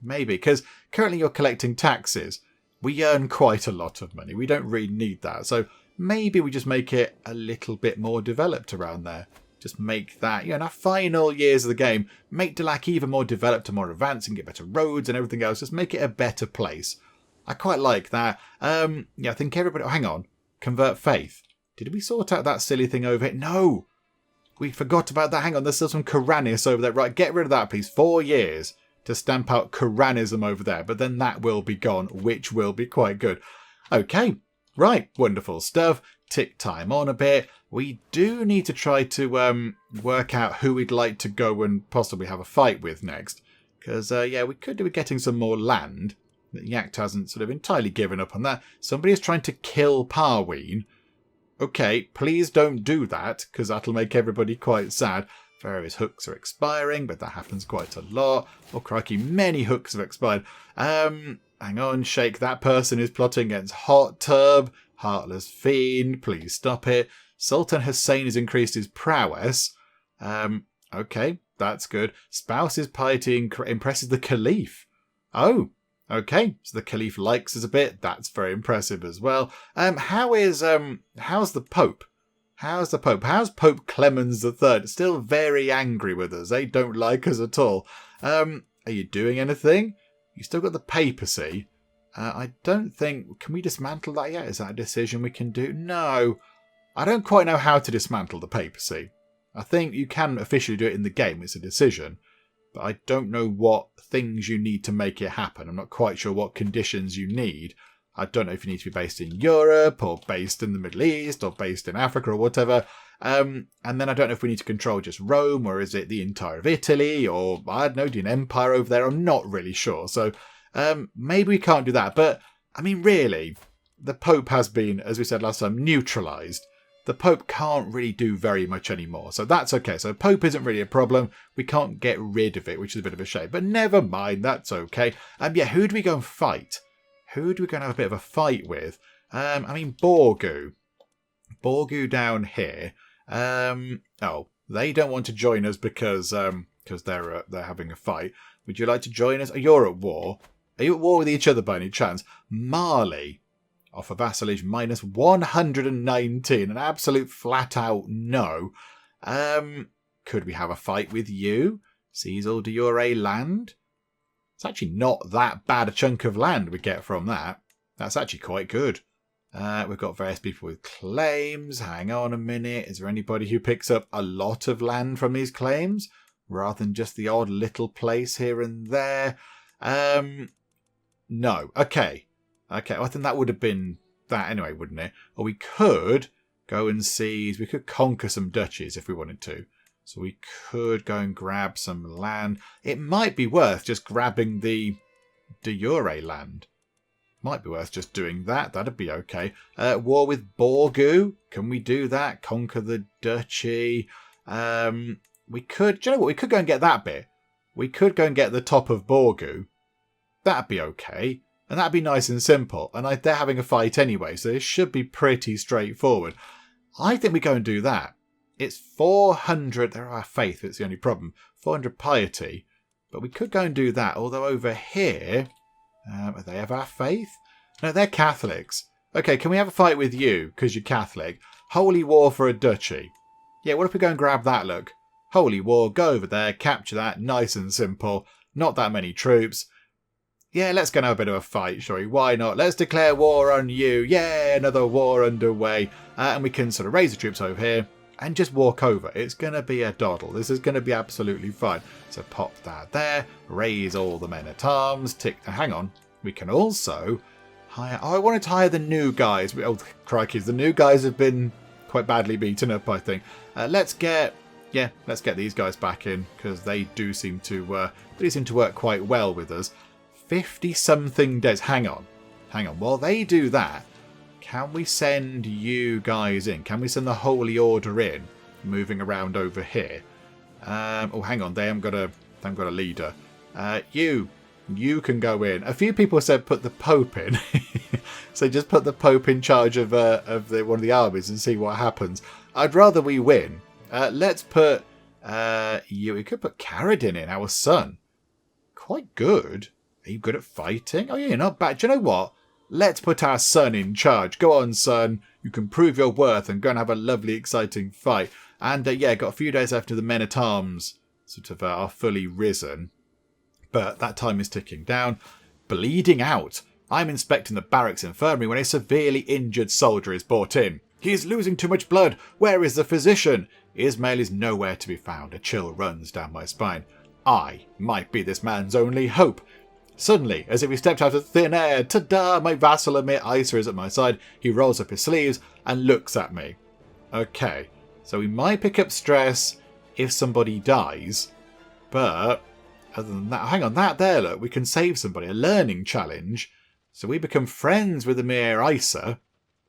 because currently you're collecting taxes. We earn quite a lot of money. We don't really need that. So maybe we just make it a little bit more developed around there. Just make that, in our final years of the game, make Dalac even more developed and more advanced and get better roads and everything else. Just make it a better place. I quite like that. I think everybody... Oh, hang on. Convert faith. Did we sort out that silly thing over here? No! We forgot about that. Hang on, there's still some Quranis over there. Right, get rid of that, please. 4 years to stamp out Quranism over there. But then that will be gone, which will be quite good. Okay, right, wonderful stuff. Tick time on a bit. We do need to try to work out who we'd like to go and possibly have a fight with next. Because, we could do with getting some more land. Yakta hasn't sort of entirely given up on that. Somebody is trying to kill Parween. Okay, please don't do that, because that'll make everybody quite sad. Various hooks are expiring, but that happens quite a lot. Oh, crikey, many hooks have expired. Hang on, Shake. That person is plotting against Hot Tub. Heartless Fiend, please stop it. Sultan Hussein has increased his prowess. Okay, that's good. Spouse's piety impresses the Caliph. Oh, okay, so the Caliph likes us a bit. That's very impressive as well. How's the Pope? How's Pope Clemens III? Still very angry with us. They don't like us at all. Are you doing anything? You still got the papacy. I don't think... Can we dismantle that yet? Is that a decision we can do? No. I don't quite know how to dismantle the papacy. I think you can officially do it in the game. It's a decision. But I don't know what things you need to make it happen. I'm not quite sure what conditions you need. I don't know if you need to be based in Europe or based in the Middle East or based in Africa or whatever. And then I don't know if we need to control just Rome, or is it the entire of Italy, or I don't know, do an empire over there? I'm not really sure. So maybe we can't do that. But I mean, really, the Pope has been, as we said last time, neutralised. The Pope can't really do very much anymore. So that's okay. So Pope isn't really a problem. We can't get rid of it, which is a bit of a shame. But never mind, that's okay. Who do we go and fight? Who do we go and have a bit of a fight with? Borgu. Borgu down here. They don't want to join us because they're having a fight. Would you like to join us? Oh, you're at war. Are you at war with each other by any chance? Mali. Offer vassalage minus 119. An absolute flat out no. Could we have a fight with you? Seize all de jure land? It's actually not that bad a chunk of land we get from that. That's actually quite good. We've got various people with claims. Hang on a minute. Is there anybody who picks up a lot of land from these claims? Rather than just the odd little place here and there? No. Okay. Well, I think that would have been that anyway, wouldn't it? Or we could go and seize. We could conquer some duchies if we wanted to. So we could go and grab some land. It might be worth just grabbing the de jure land. Might be worth just doing that. That'd be okay. War with Borgu. Can we do that? Conquer the duchy. We could... Do you know what? We could go and get that bit. We could go and get the top of Borgu. That'd be okay. And that'd be nice and simple. And they're having a fight anyway, so it should be pretty straightforward. I think we go and do that. It's 400, they're our faith, it's the only problem. 400 piety. But we could go and do that, although over here, are they of our faith? No, they're Catholics. Okay, can we have a fight with you, because you're Catholic? Holy war for a duchy. Yeah, what if we go and grab that, look? Holy war, go over there, capture that, nice and simple. Not that many troops. Yeah, let's go and have a bit of a fight, shall we? Why not? Let's declare war on you. Yeah, another war underway. And we can sort of raise the troops over here and just walk over. It's going to be a doddle. This is going to be absolutely fine. So pop that there. Raise all the men-at-arms. Hang on. We can also hire... Oh, I wanted to hire the new guys. Oh, crikey. The new guys have been quite badly beaten up, I think. Let's get these guys back in, because they do seem to work quite well with us. 50-something days. Hang on. While they do that, can we send you guys in? Can we send the Holy Order in, moving around over here? Oh, hang on. They haven't got a leader. You can go in. A few people said put the Pope in. So just put the Pope in charge of one of the armies and see what happens. I'd rather we win. Let's put you. We could put Caradin in, our son. Quite good. Are you good at fighting? Oh, yeah, you're not bad. Do you know what? Let's put our son in charge. Go on, son. You can prove your worth and go and have a lovely, exciting fight. And, got a few days after the men-at-arms sort of are fully risen. But that time is ticking down. Bleeding out. I'm inspecting the barracks infirmary when a severely injured soldier is brought in. He is losing too much blood. Where is the physician? Ismail is nowhere to be found. A chill runs down my spine. I might be this man's only hope. Suddenly, as if he stepped out of thin air, ta-da, my vassal Amir Isa is at my side. He rolls up his sleeves and looks at me. Okay, so we might pick up stress if somebody dies, but other than that, hang on, that there, look, we can save somebody, a learning challenge. So we become friends with Amir Isa,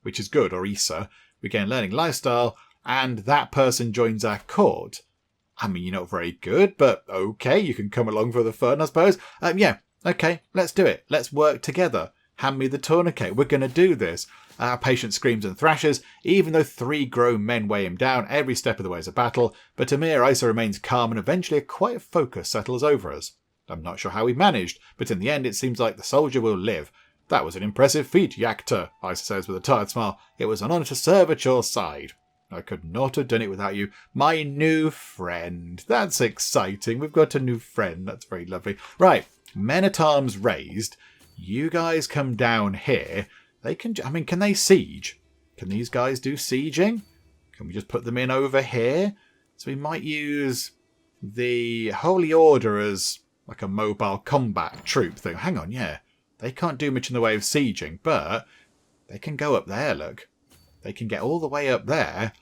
which is good, or Isa. We gain learning lifestyle, and that person joins our court. I mean, you're not very good, but okay, you can come along for the fun, I suppose. Okay, let's do it. Let's work together. Hand me the tourniquet. We're going to do this. Our patient screams and thrashes, even though 3 grown men weigh him down. Every step of the way is a battle, but Amir Isa remains calm and eventually a quiet focus settles over us. I'm not sure how we managed, but in the end it seems like the soldier will live. That was an impressive feat, Yakta, Isa says with a tired smile. It was an honour to serve at your side. I could not have done it without you. My new friend. That's exciting. We've got a new friend. That's very lovely. Right. Men-at-arms raised. You guys come down here. Can they siege? Can these guys do sieging? Can we just put them in over here? So we might use the Holy Order as like a mobile combat troop thing. Hang on, yeah. They can't do much in the way of sieging, but they can go up there, look. They can get all the way up there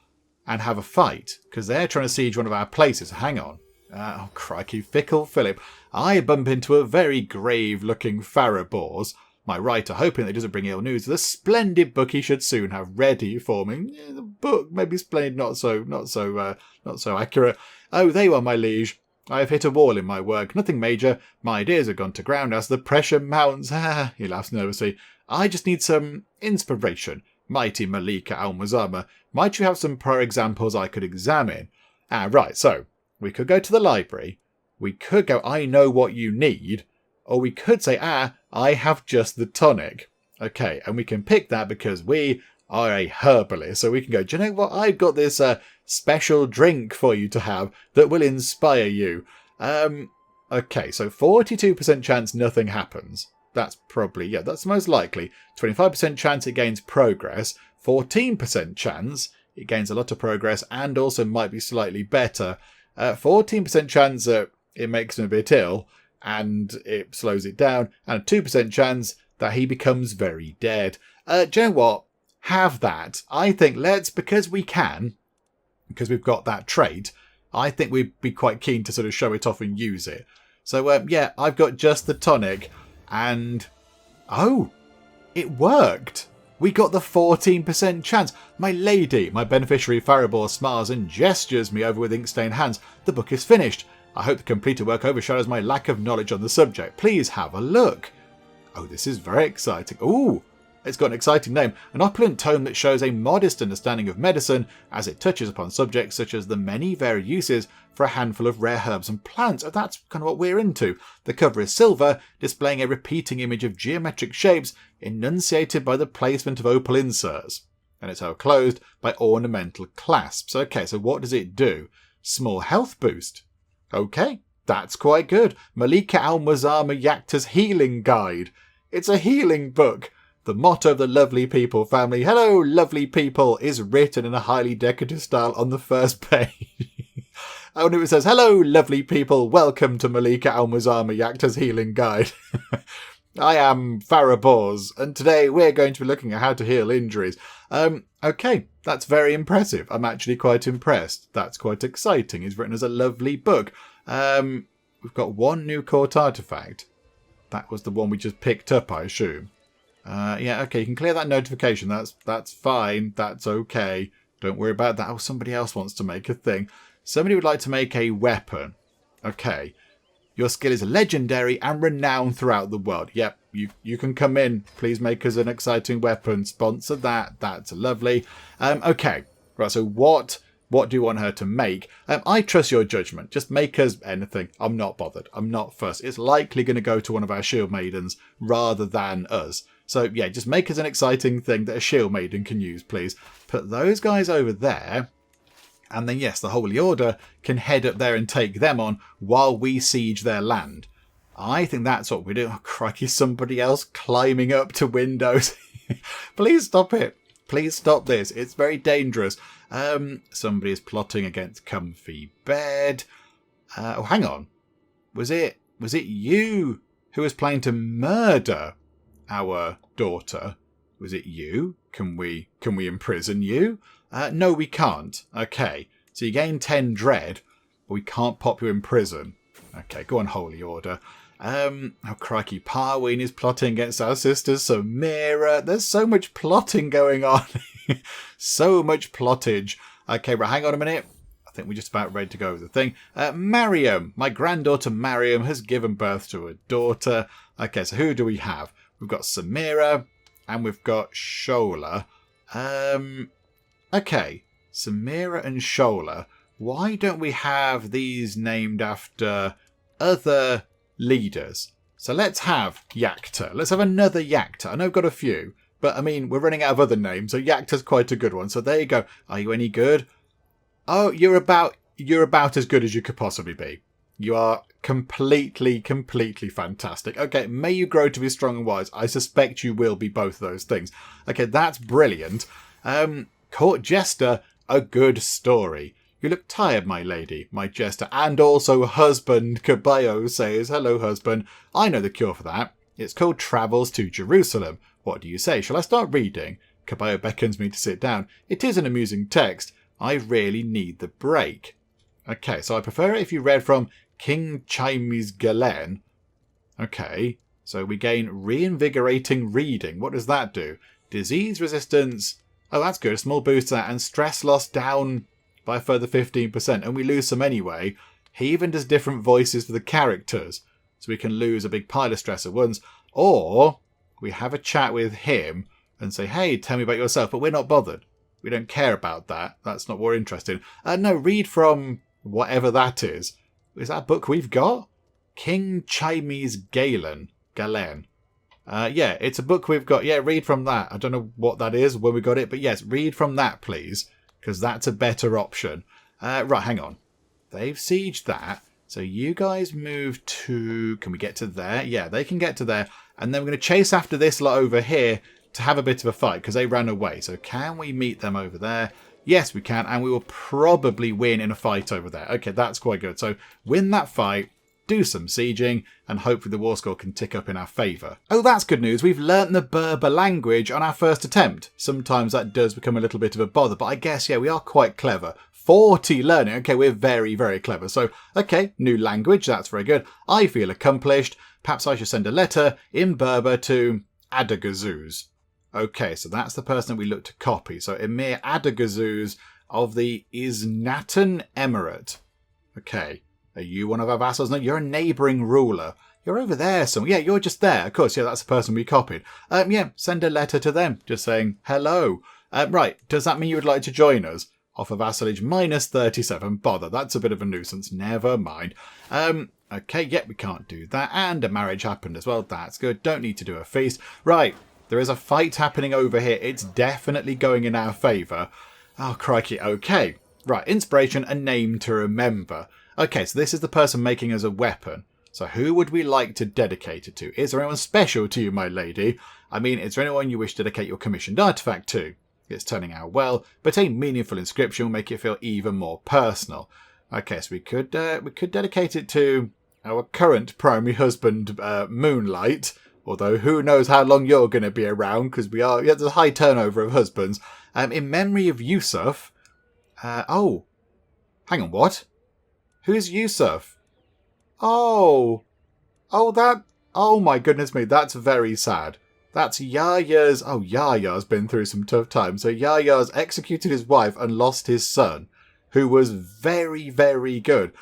and have a fight, because they're trying to siege one of our places. Hang on. Oh, crikey, fickle Philip. I bump into a very grave-looking Farabors. My writer, hoping that he doesn't bring ill news, with a splendid book he should soon have ready for me. Yeah, the book, maybe splendid, not so accurate. Oh, there you are, my liege. I have hit a wall in my work. Nothing major. My ideas have gone to ground as the pressure mounts. He laughs nervously. I just need some inspiration. Mighty Malika Al-Muazzama. Might you have some pro examples I could examine? Right, so we could go to the library. We could go, I know what you need. Or we could say, I have just the tonic. Okay, and we can pick that because we are a herbalist. So we can go, do you know what? I've got this special drink for you to have that will inspire you. Okay, so 42% chance nothing happens. That's probably, that's most likely. 25% chance it gains progress. 14% chance it gains a lot of progress and also might be slightly better. 14% chance that it makes him a bit ill and it slows it down. And a 2% chance that he becomes very dead. Do you know what? Have that. I think because we've got that trait, I think we'd be quite keen to sort of show it off and use it. So, I've got just the tonic and... Oh! It worked! We got the 14% chance. My lady, my beneficiary Farabor smiles and gestures me over with ink-stained hands. The book is finished. I hope the completed work overshadows my lack of knowledge on the subject. Please have a look. Oh, this is very exciting. Ooh, it's got an exciting name. An opulent tome that shows a modest understanding of medicine as it touches upon subjects such as the many varied uses for a handful of rare herbs and plants. Oh, that's kind of what we're into. The cover is silver, displaying a repeating image of geometric shapes enunciated by the placement of opal inserts. And it's closed by ornamental clasps. Okay, so what does it do? Small health boost. Okay, that's quite good. Malika Al-Muazzama Yakta's Healing Guide. It's a healing book. The motto of the Lovely People family, hello lovely people, is written in a highly decorative style on the first page. And it says, hello lovely people, welcome to Malika Al-Muazzama Yakta's Healing Guide. I am Farah Bors, and today we're going to be looking at how to heal injuries. Okay, that's very impressive. I'm actually quite impressed. That's quite exciting. It's written as a lovely book. We've got one new court artifact. That was the one we just picked up, I assume. Yeah, okay, you can clear that notification. That's fine. That's okay. Don't worry about that. Oh, somebody else wants to make a thing. Somebody would like to make a weapon. Okay. Your skill is legendary and renowned throughout the world. Yep, you can come in. Please make us an exciting weapon. Sponsor that. That's lovely. Okay. Right, so what do you want her to make? I trust your judgment. Just make us anything. I'm not bothered. I'm not fussed. It's likely going to go to one of our Shieldmaidens rather than us. So, yeah, just make us an exciting thing that a Shieldmaiden can use, please. Put those guys over there. And then, yes, the Holy Order can head up there and take them on while we siege their land. I think that's what we do. Oh, crikey, somebody else climbing up to windows. Please stop it. Please stop this. It's very dangerous. Somebody is plotting against comfy bed. Oh, hang on. Was it you who was planning to murder our daughter? Was it you? Can we imprison you? No, we can't. Okay. So you gain 10 dread, but we can't pop you in prison. Okay, go on, Holy Order. Oh, crikey. Parween is plotting against our sister Samira. There's so much plotting going on. So much plottage. Okay, right, hang on a minute. I think we're just about ready to go with the thing. Mariam. My granddaughter Mariam has given birth to a daughter. Okay, so who do we have? We've got Samira and we've got Shola. Okay, Samira and Shola. Why don't we have these named after other leaders? So let's have Yakta. Let's have another Yakta. I know I've got a few, but I mean, we're running out of other names, so Yakta's quite a good one. So there you go. Are you any good? Oh, you're about as good as you could possibly be. You are completely fantastic. Okay, may you grow to be strong and wise. I suspect you will be both those things. Okay, that's brilliant. Court Jester, a good story. You look tired, my lady, my jester, and also husband. Caballo says, hello, husband. I know the cure for that. It's called Travels to Jerusalem. What do you say? Shall I start reading? Caballo beckons me to sit down. It is an amusing text. I really need the break. Okay, so I prefer it if you read from King Chimes Galen. Okay, so we gain reinvigorating reading. What does that do? Disease resistance. Oh, that's good. A small boost to that. And stress loss down by a further 15%. And we lose some anyway. He even does different voices for the characters. So we can lose a big pile of stress at once. Or we have a chat with him and say, hey, tell me about yourself. But we're not bothered. We don't care about that. That's not what we're interested in. No, read from whatever that is. Is that a book we've got? King Chimes Galen. Yeah, it's a book we've got. Yeah, read from that. I don't know what that is, when we got it, but yes, read from that, please, because that's a better option. Right, hang on. They've sieged that, so you guys move to... Can we get to there? Yeah, they can get to there, and then we're going to chase after this lot over here to have a bit of a fight, because they ran away. So can we meet them over there? Yes, we can, and we will probably win in a fight over there. Okay, that's quite good. So win that fight, do some sieging, and hopefully the war score can tick up in our favour. Oh, that's good news. We've learnt the Berber language on our first attempt. Sometimes that does become a little bit of a bother, but I guess, yeah, we are quite clever. 40 learning. Okay, we're very, very clever. So, okay, new language. That's very good. I feel accomplished. Perhaps I should send a letter in Berber to Adagazuz. Okay, so that's the person that we look to copy. So Emir Adagazuz of the Iznatan Emirate. Okay. Are you one of our vassals? No, you're a neighbouring ruler. You're over there somewhere. Yeah, you're just there. Of course, yeah, that's the person we copied. Yeah, send a letter to them just saying hello. Right, does that mean you would like to join us? Offer vassalage minus 37. Bother, that's a bit of a nuisance. Never mind. Okay, yep, we can't do that. And a marriage happened as well. That's good. Don't need to do a feast. Right, there is a fight happening over here. It's definitely going in our favour. Oh, crikey. Okay. Right, inspiration, a name to remember. Okay, so this is the person making us a weapon. So who would we like to dedicate it to? Is there anyone special to you, my lady? I mean, is there anyone you wish to dedicate your commissioned artifact to? It's turning out well, but a meaningful inscription will make it feel even more personal. Okay, so we could dedicate it to our current primary husband, Moonlight. Although who knows how long you're going to be around, because there's a high turnover of husbands. In memory of Yusuf. Oh, hang on, what? Who's Yusuf? Oh my goodness me, that's very sad. That's Yaya's. Oh, Yaya's been through some tough times. So Yaya's executed his wife and lost his son, who was very, very good.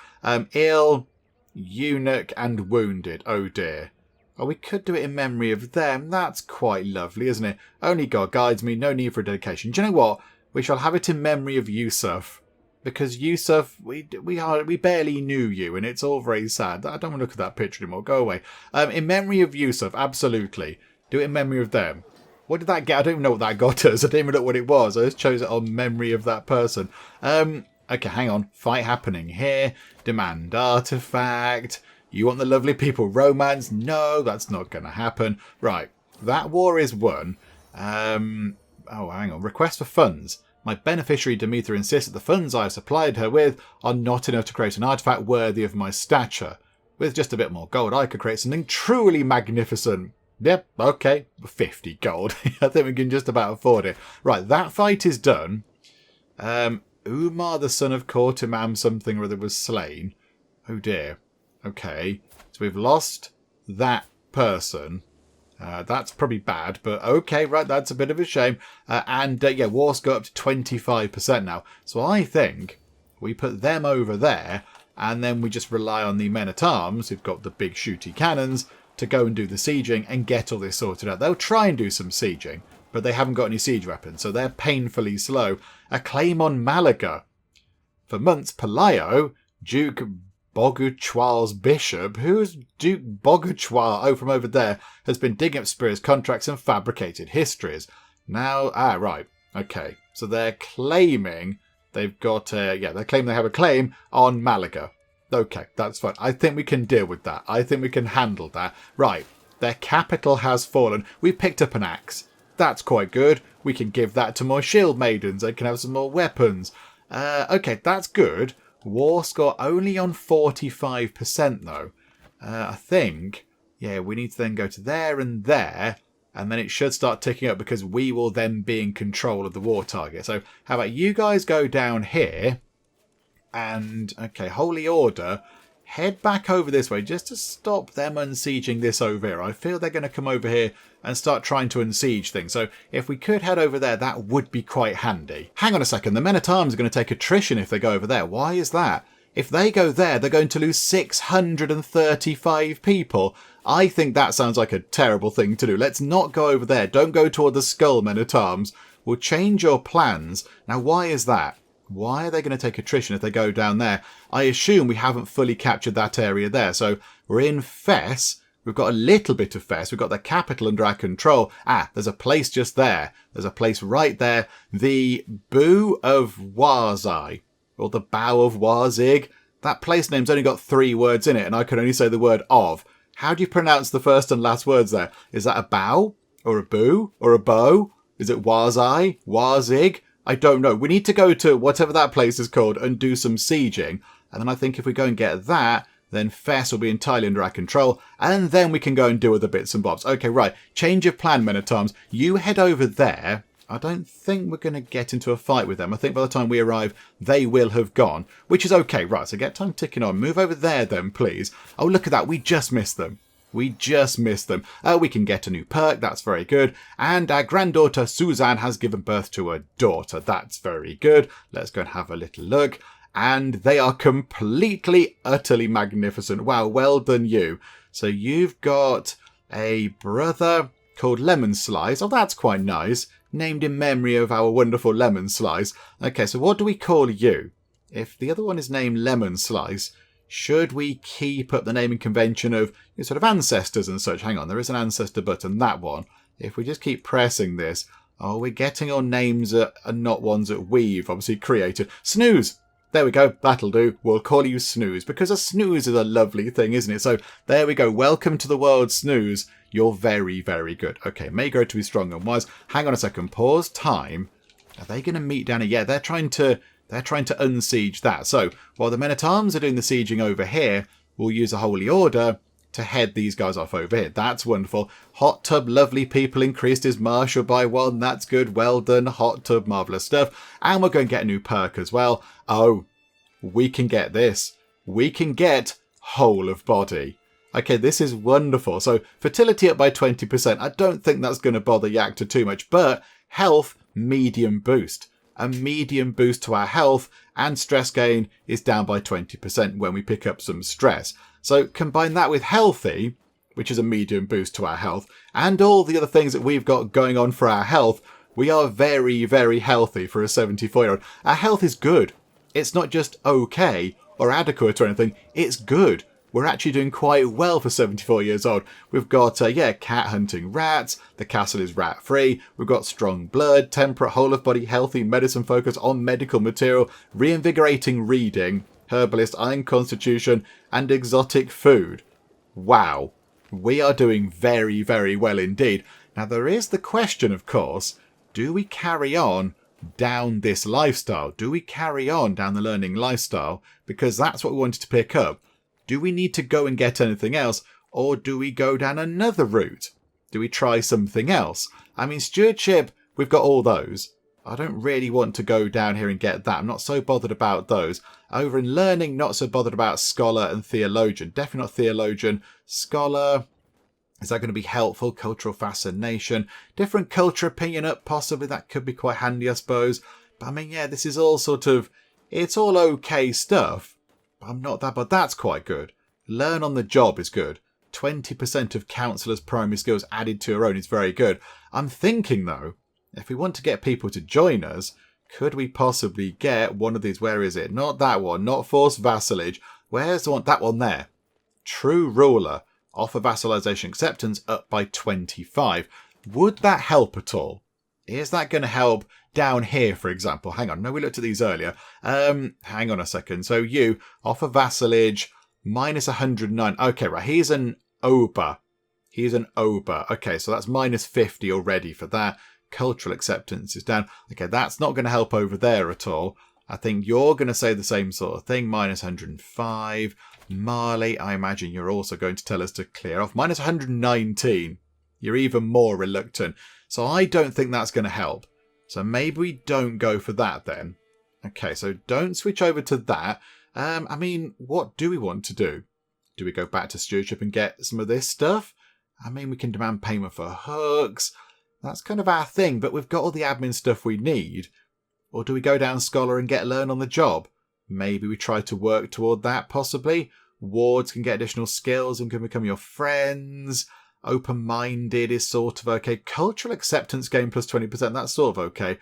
Ill, eunuch, and wounded. Oh dear. Oh, we could do it in memory of them. That's quite lovely, isn't it? Only God guides me. No need for a dedication. Do you know what? We shall have it in memory of Yusuf. Because Yusuf, we barely knew you, and it's all very sad. I don't want to look at that picture anymore. Go away. In memory of Yusuf, absolutely. Do it in memory of them. What did that get? I don't even know what that got us. I didn't even know what it was. I just chose it on memory of that person. Okay, hang on. Fight happening here. Demand artifact. You want the lovely people romance? No, that's not going to happen. Right, that war is won. Oh, hang on. Request for funds. My beneficiary Demeter insists that the funds I have supplied her with are not enough to create an artifact worthy of my stature. With just a bit more gold, I could create something truly magnificent. Yep, okay, 50 gold. I think we can just about afford it. Right, that fight is done. Umar, the son of Court Imam something or other, was slain. Oh dear. Okay, so we've lost that person. That's probably bad, but okay, right, that's a bit of a shame. Yeah, war's got up to 25% now. So I think we put them over there, and then we just rely on the men-at-arms, who've got the big shooty cannons, to go and do the sieging and get all this sorted out. They'll try and do some sieging, but they haven't got any siege weapons, so they're painfully slow. A claim on Malaga. For months, Pelayo, Duke Boguchwal's bishop, who's Duke Boguchwal, oh, from over there, has been digging up spurious contracts and fabricated histories. Now, right, okay, so they're claiming they've got, they claim they have a claim on Malaga. Okay, that's fine. I think we can deal with that. I think we can handle that. Right, their capital has fallen. We picked up an axe. That's quite good. We can give that to more Shieldmaidens. They can have some more weapons. Okay, that's good. War score only on 45% though. I think, yeah, we need to then go to there, and then it should start ticking up because we will then be in control of the war target. So how about you guys go down here? And, okay, Holy Order, head back over this way just to stop them unsieging this over here. I feel they're going to come over here and start trying to unsiege things. So if we could head over there, that would be quite handy. Hang on a second. The men-at-arms are going to take attrition if they go over there. Why is that? If they go there, they're going to lose 635 people. I think that sounds like a terrible thing to do. Let's not go over there. Don't go toward the skull, men-at-arms. We'll change your plans. Now, why is that? Why are they going to take attrition if they go down there? I assume we haven't fully captured that area there. So we're in Fes. We've got a little bit of Fes. We've got the capital under our control. There's a place just there. There's a place right there. The Boo of Warzai, or the Bow of Warzig. That place name's only got 3 words in it, and I can only say the word of. How do you pronounce the first and last words there? Is that a bow? Or a boo? Or a bow? Is it Warzai? Warzig? I don't know. We need to go to whatever that place is called and do some sieging. And then I think if we go and get that, then Fes will be entirely under our control. And then we can go and do other bits and bobs. Okay, right. Change of plan, men-at-arms. You head over there. I don't think we're going to get into a fight with them. I think by the time we arrive, they will have gone. Which is okay. Right, so get time ticking on. Move over there then, please. Oh, look at that. We just missed them. We just missed them. We can get a new perk. That's very good. And our granddaughter, Suzanne, has given birth to a daughter. That's very good. Let's go and have a little look. and they are completely, utterly magnificent. Wow, well done you. So you've got a brother called Lemon Slice. Oh, that's quite nice. Named in memory of our wonderful Lemon Slice. Okay, so what do we call you? If the other one is named Lemon Slice, should we keep up the naming convention of sort of ancestors and such? Hang on, there is an ancestor button, that one. If we just keep pressing this, oh, we're getting on names that are not ones that we've obviously created. Snooze! There we go, that'll do. We'll call you Snooze, because a snooze is a lovely thing, isn't it? So there we go. Welcome to the world, Snooze. You're very, very good. Okay, may grow to be strong and wise. Hang on a second. Pause time. Are they going to meet down here? Yeah, they're trying to unsiege that. So while the men-at-arms are doing the sieging over here, we'll use a holy order to head these guys off over here. That's wonderful. Hot Tub, lovely people, increased his martial by 1. That's good. Well done, Hot Tub. Marvellous stuff. And we're going to get a new perk as well. Oh, we can get this. We can get whole of body. Okay, this is wonderful. So fertility up by 20%. I don't think that's going to bother Yakta too much, but health, medium boost. A medium boost to our health, and stress gain is down by 20% when we pick up some stress. So combine that with healthy, which is a medium boost to our health, and all the other things that we've got going on for our health, we are very, very healthy for a 74-year-old. Our health is good. It's not just okay or adequate or anything. It's good. We're actually doing quite well for 74 years old. We've got, cat hunting rats. The castle is rat-free. We've got strong blood, temperate, whole-of-body, healthy, medicine focus on medical material, reinvigorating reading, herbalist, iron constitution, and exotic food. Wow. We are doing very, very well indeed. Now, there is the question, of course, do we carry on down this lifestyle? Do we carry on down the learning lifestyle? Because that's what we wanted to pick up. Do we need to go and get anything else, or do we go down another route? Do we try something else? I mean, stewardship, we've got all those. I don't really want to go down here and get that. I'm not so bothered about those. Over in learning, not so bothered about scholar and theologian. Definitely not theologian. Scholar, is that going to be helpful? Cultural fascination. Different culture opinion up, possibly. That could be quite handy, I suppose. But I mean, yeah, this is all sort of, it's all okay stuff. I'm not that, but that's quite good. Learn on the job is good. 20% of counsellors' primary skills added to your own is very good. I'm thinking, though, if we want to get people to join us, could we possibly get one of these? Where is it? Not that one. Not forced vassalage. Where's the one? That one there. True ruler. Offer vassalization acceptance up by 25. Would that help at all? Is that going to help down here, for example? Hang on. No, we looked at these earlier. Hang on a second. So you offer vassalage minus 109. Okay, right. He's an Oba. He's an Oba. Okay, so that's minus 50 already for that. Cultural acceptance is down. Okay, that's not going to help over there at all. I think you're going to say the same sort of thing. Minus 105. Marley, I imagine you're also going to tell us to clear off. Minus 119. You're even more reluctant. So I don't think that's going to help. So maybe we don't go for that then. Okay, so don't switch over to that. I mean, what do we want to do? Do we go back to stewardship and get some of this stuff? I mean, we can demand payment for hooks. That's kind of our thing, but we've got all the admin stuff we need. Or do we go down scholar and get learn on the job? Maybe we try to work toward that, possibly. Wards can get additional skills and can become your friends. Open-minded is sort of okay. Cultural acceptance gain plus 20%, that's sort of okay.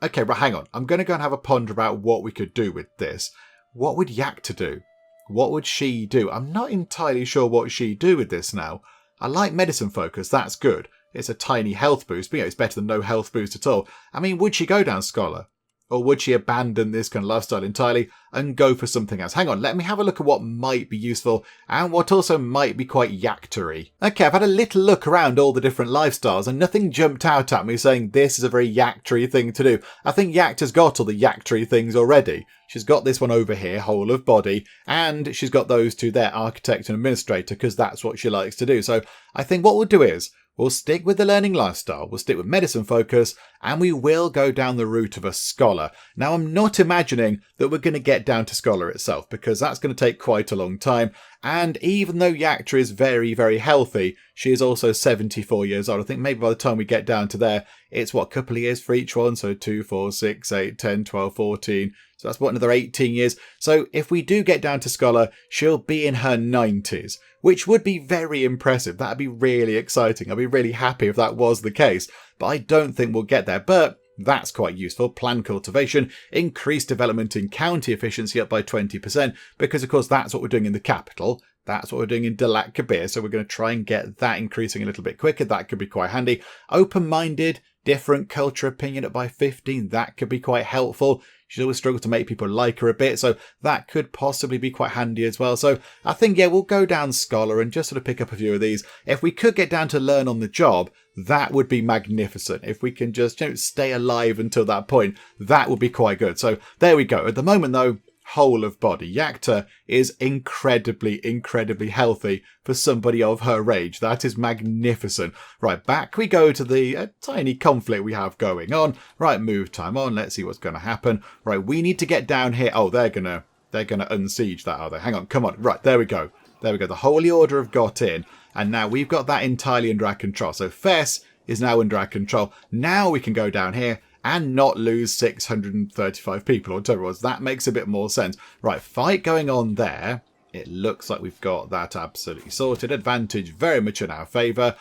Okay, but hang on. I'm going to go and have a ponder about what we could do with this. What would Yakta do? What would she do? I'm not entirely sure what she'd do with this now. I like medicine focus, that's good. It's a tiny health boost, but it's better than no health boost at all. I mean, would she go down scholar? Or would she abandon this kind of lifestyle entirely and go for something else? Hang on, let me have a look at what might be useful and what also might be quite Yakta-ry. Okay, I've had a little look around all the different lifestyles and nothing jumped out at me saying this is a very Yakta-ry thing to do. I think Yakta's got all the Yakta-ry things already. She's got this one over here, whole of body, and she's got those two there, architect and administrator, because that's what she likes to do. So I think what we'll do is, we'll stick with the learning lifestyle, we'll stick with medicine focus, and we will go down the route of a scholar. Now, I'm not imagining that we're going to get down to scholar itself, because that's going to take quite a long time. And even though Yakta is very, very healthy, she is also 74 years old. I think maybe by the time we get down to there, it's what, a couple of years for each one? So 2, 4, 6, 8, 10, 12, 14, So that's what, another 18 years. So if we do get down to Scholar, she'll be in her 90s, which would be very impressive. That'd be really exciting. I'd be really happy if that was the case. But I don't think we'll get there. But that's quite useful. Plan cultivation, increase development in county efficiency up by 20%, because of course that's what we're doing in the capital. That's what we're doing in Dalat Kabir. So we're going to try and get that increasing a little bit quicker. That could be quite handy. Open-minded, different culture opinion up by 15. That could be quite helpful. She's always struggled to make people like her a bit, so that could possibly be quite handy as well. So I think, yeah, we'll go down Scholar and just sort of pick up a few of these. If we could get down to Learn on the Job, that would be magnificent. If we can just, stay alive until that point, that would be quite good. So there we go. At the moment, though, whole of body. Yakta is incredibly, incredibly healthy for somebody of her age. That is magnificent. Right, back we go to the tiny conflict we have going on. Right, move time on. Let's see what's going to happen. Right, we need to get down here. Oh, they're gonna unsiege that, are they? Hang on, come on. Right, there we go. There we go. The Holy Order have got in, and now we've got that entirely under our control. So Fes is now under our control. Now we can go down here and not lose 635 people or whatever it was. That makes a bit more sense. Right, fight going on there. It looks like we've got that absolutely sorted. Advantage very much in our favour.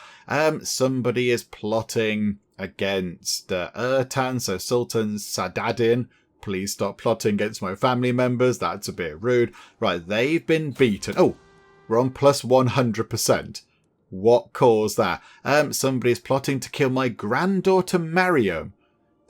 Somebody is plotting against Ertan, so Sultan Sadadin. Please stop plotting against my family members. That's a bit rude. Right, they've been beaten. Oh, we're on plus 100%. What caused that? Somebody's plotting to kill my granddaughter Mariam.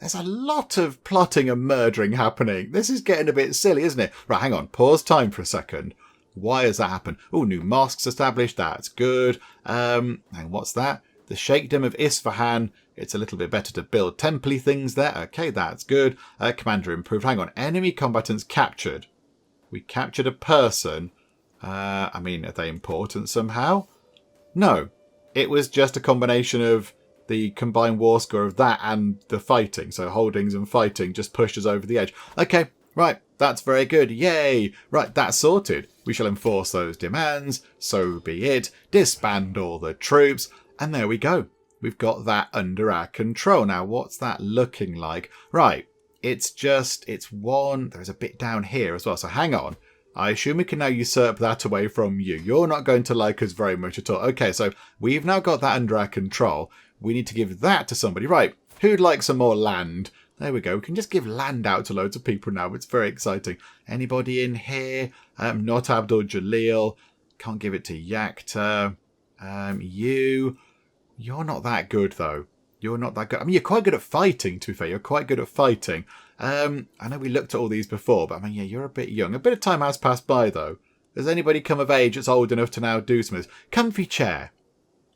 There's a lot of plotting and murdering happening. This is getting a bit silly, isn't it? Right, hang on. Pause time for a second. Why has that happened? Oh, new mosques established. That's good. And what's that? The Sheikhdom of Isfahan. It's a little bit better to build temple-y things there. Okay, that's good. Commander improved. Hang on. Enemy combatants captured. We captured a person. I mean, are they important somehow? No. It was just a combination of the combined war score of that and the fighting. So holdings and fighting just pushed us over the edge. Okay, right. That's very good. Yay. Right, that's sorted. We shall enforce those demands. So be it. Disband all the troops. And there we go. We've got that under our control. Now, what's that looking like? Right. It's one. There's a bit down here as well. So hang on. I assume we can now usurp that away from you. You're not going to like us very much at all. Okay, so we've now got that under our control. We need to give that to somebody. Right, who'd like some more land? There we go. We can just give land out to loads of people now. It's very exciting. Anybody in here? Not Abdul Jalil. Can't give it to Yakta. You're not that good, though. You're not that good. I mean, you're quite good at fighting, to be fair. You're quite good at fighting. I know we looked at all these before, but I mean, yeah, you're a bit young. A bit of time has passed by, though. Has anybody come of age that's old enough to now do some of this? Comfy chair.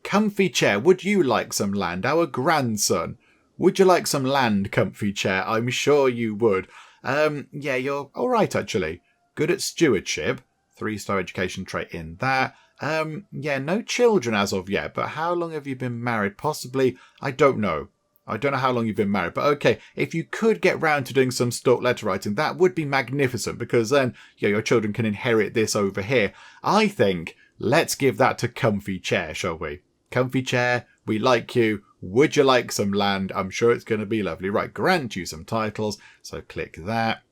Comfy chair. Would you like some land? Our grandson. Would you like some land, comfy chair? I'm sure you would. Yeah, you're all right, actually. Good at stewardship. 3-star education trait in that. Yeah, no children as of yet, but how long have you been married? Possibly, I don't know. I don't know how long you've been married, but okay, if you could get round to doing some stalk letter writing, that would be magnificent, because then your children can inherit this over here. I think let's give that to Comfy Chair, shall we? Comfy Chair, we like you. Would you like some land? I'm sure it's going to be lovely. Right, grant you some titles. So click that.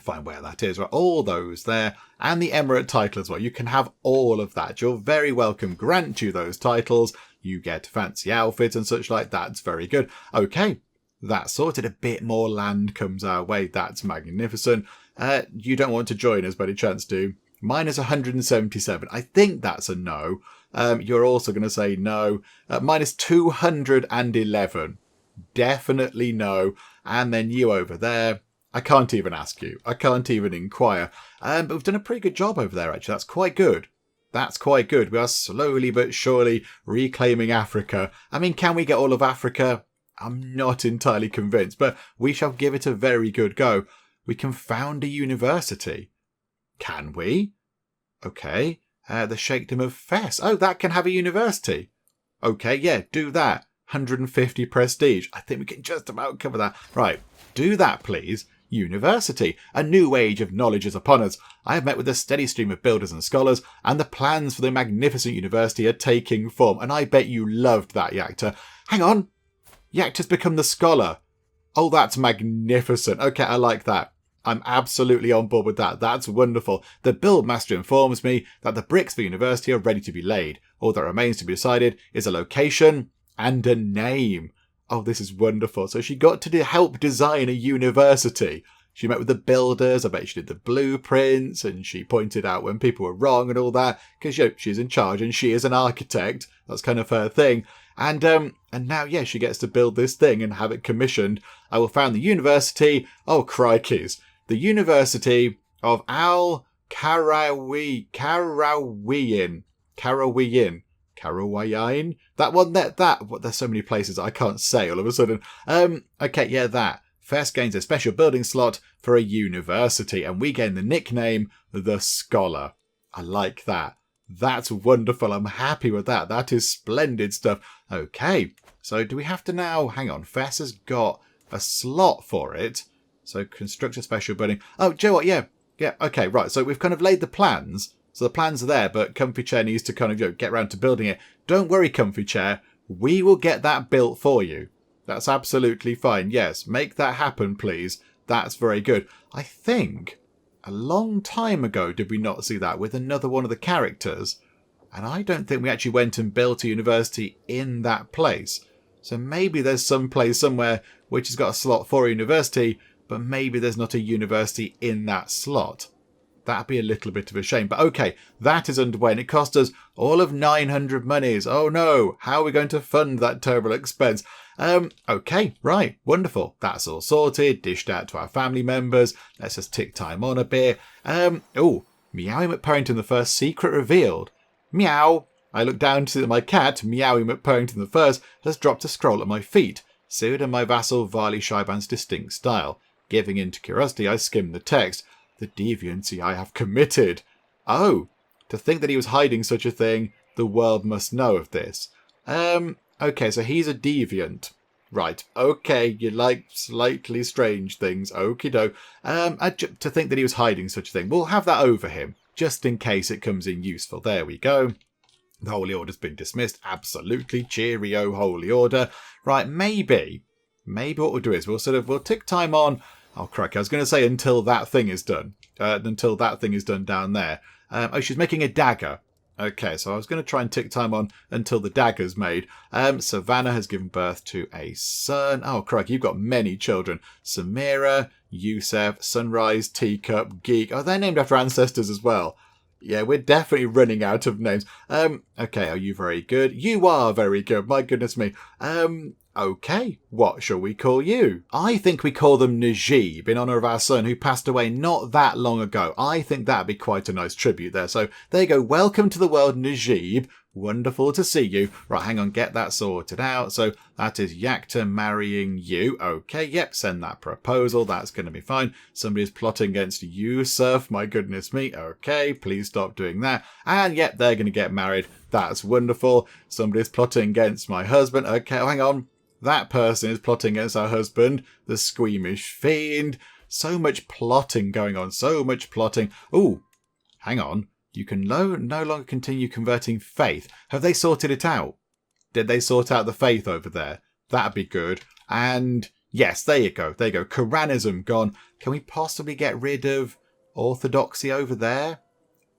Find where that is. Right, all those there. And the Emirate title as well. You can have all of that. You're very welcome. Grant you those titles. You get fancy outfits and such like that. It's very good. Okay, that's sorted. A bit more land comes our way. That's magnificent. You don't want to join us by any chance, do? Minus 177. I think that's a no. You're also going to say no. Minus 211. Definitely no. And then you over there. I can't even ask you. I can't even inquire. But we've done a pretty good job over there, actually. That's quite good. That's quite good. We are slowly but surely reclaiming Africa. I mean, can we get all of Africa? I'm not entirely convinced, but we shall give it a very good go. We can found a university. Can we? Okay. The Sheikhdom of Fes. Oh, that can have a university. Okay, yeah, do that. 150 prestige. I think we can just about cover that. Right, do that, please. University. A new age of knowledge is upon us. I have met with a steady stream of builders and scholars, and the plans for the magnificent university are taking form. And I bet you loved that, Yakta. Hang on. Yakta's become the scholar. Oh, that's magnificent. Okay, I like that. I'm absolutely on board with that. That's wonderful. The buildmaster informs me that the bricks for university are ready to be laid. All that remains to be decided is a location and a name. Oh, this is wonderful. So she got to help design a university. She met with the builders. I bet she did the blueprints, and she pointed out when people were wrong and all that, because she's in charge and she is an architect. That's kind of her thing. And now, yeah, she gets to build this thing and have it commissioned. I will found the university. Oh, crikeys. The University of Karawayin. That one, there's so many places I can't say all of a sudden. Okay, yeah, that. First gains a special building slot for a university, and we gain the nickname The Scholar. I like that. That's wonderful. I'm happy with that. That is splendid stuff. Okay, so do we have to now... Hang on, Fess has got a slot for it. So construct a special building. Oh, do you know what? Yeah, okay, right. So we've kind of laid the plans. So the plans are there, but Comfy Chair needs to kind of get around to building it. Don't worry, Comfy Chair. We will get that built for you. That's absolutely fine. Yes, make that happen, please. That's very good. I think a long time ago did we not see that with another one of the characters? And I don't think we actually went and built a university in that place. So maybe there's some place somewhere which has got a slot for a university, but maybe there's not a university in that slot. That'd be a little bit of a shame. But okay, that is underway, and it cost us all of 900 monies. Oh no, how are we going to fund that terrible expense? Okay, right, wonderful. That's all sorted, dished out to our family members. Let's just tick time on a bit. Oh, Meowie McParrington the First secret revealed. Meow. I look down to see that my cat, Meowie McParrington the First, has dropped a scroll at my feet, sealed in my vassal Varley Shiban's distinct style. Giving in to curiosity, I skimmed the text. The deviancy I have committed. Oh, to think that he was hiding such a thing, the world must know of this. Okay, so he's a deviant. Right, okay, you like slightly strange things, okie doke. To think that he was hiding such a thing, we'll have that over him, just in case it comes in useful. There we go. The Holy Order's been dismissed, absolutely. Cheerio, Holy Order. Right, maybe what we'll do is we'll tick time on. Oh, crikey, I was going to say until that thing is done. Until that thing is done down there. Oh, she's making a dagger. Okay, so I was going to try and tick time on until the dagger's made. Savannah has given birth to a son. Oh, crikey, you've got many children. Samira, Yusef, Sunrise, Teacup, Geek. Oh, they're named after ancestors as well. Yeah, we're definitely running out of names. Okay, are you very good? You are very good, my goodness me. Okay, what shall we call you? I think we call them Najib in honour of our son who passed away not that long ago. I think that'd be quite a nice tribute there. So there you go. Welcome to the world, Najib. Wonderful to see you. Right, hang on, get that sorted out. So that is Yakta marrying you. Okay, yep, send that proposal. That's going to be fine. Somebody's plotting against Yusuf. My goodness me. Okay, please stop doing that. And yep, they're going to get married. That's wonderful. Somebody's plotting against my husband. Okay, oh, hang on. That person is plotting against our husband, the squeamish fiend. So much plotting going on, so much plotting. Ooh, hang on. You can no longer continue converting faith. Have they sorted it out? Did they sort out the faith over there? That'd be good. And yes, there you go. There you go. Quranism gone. Can we possibly get rid of orthodoxy over there?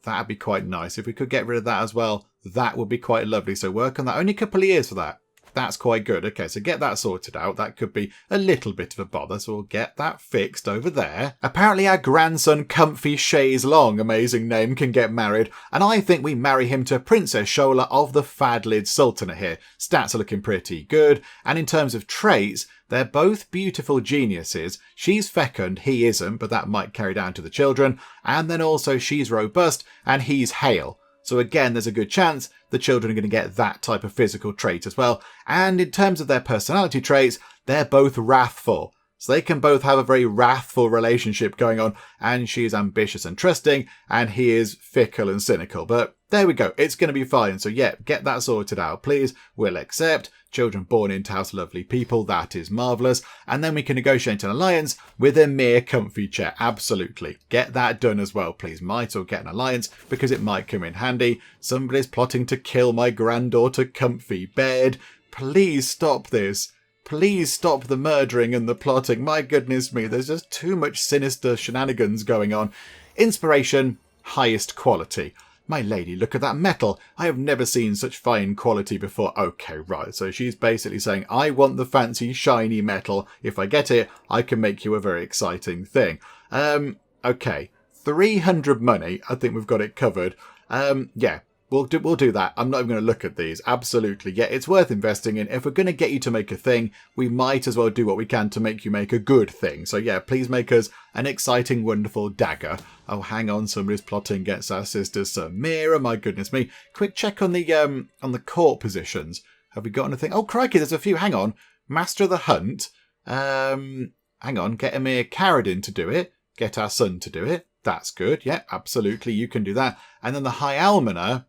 That'd be quite nice. If we could get rid of that as well, that would be quite lovely. So work on that. Only a couple of years for that. That's quite good. Okay, so get that sorted out. That could be a little bit of a bother, so we'll get that fixed over there. Apparently our grandson Comfy Shays Long, amazing name, can get married, and I think we marry him to Princess Shola of the Fadlid Sultanate here. Stats are looking pretty good, and in terms of traits, they're both beautiful geniuses. She's fecund, he isn't, but that might carry down to the children, and then also she's robust, and he's hale. So again, there's a good chance the children are going to get that type of physical trait as well. And in terms of their personality traits, they're both wrathful. So they can both have a very wrathful relationship going on. And she is ambitious and trusting, and he is fickle and cynical. But there we go. It's going to be fine. So yeah, get that sorted out, please. We'll accept. Children born into house lovely people. That is marvellous. And then we can negotiate an alliance with a mere Comfy Chair. Absolutely. Get that done as well, please. Might as well get an alliance because it might come in handy. Somebody's plotting to kill my granddaughter Comfy Bed. Please stop this. Please stop the murdering and the plotting. My goodness me, there's just too much sinister shenanigans going on. Inspiration, highest quality. My lady, look at that metal. I have never seen such fine quality before. Okay, right. So she's basically saying, I want the fancy, shiny metal. If I get it, I can make you a very exciting thing. Okay. 300 money. I think we've got it covered. Yeah. We'll do that. I'm not even going to look at these. Absolutely. Yeah, it's worth investing in. If we're going to get you to make a thing, we might as well do what we can to make you make a good thing. So yeah, please make us an exciting, wonderful dagger. Oh, hang on. Somebody's plotting against our sister Samira. My goodness me. Quick check on the court positions. Have we got anything? Oh, crikey, there's a few. Hang on. Master of the Hunt. Hang on. Get Emir Caradin to do it. Get our son to do it. That's good. Yeah, absolutely. You can do that. And then the High Almoner.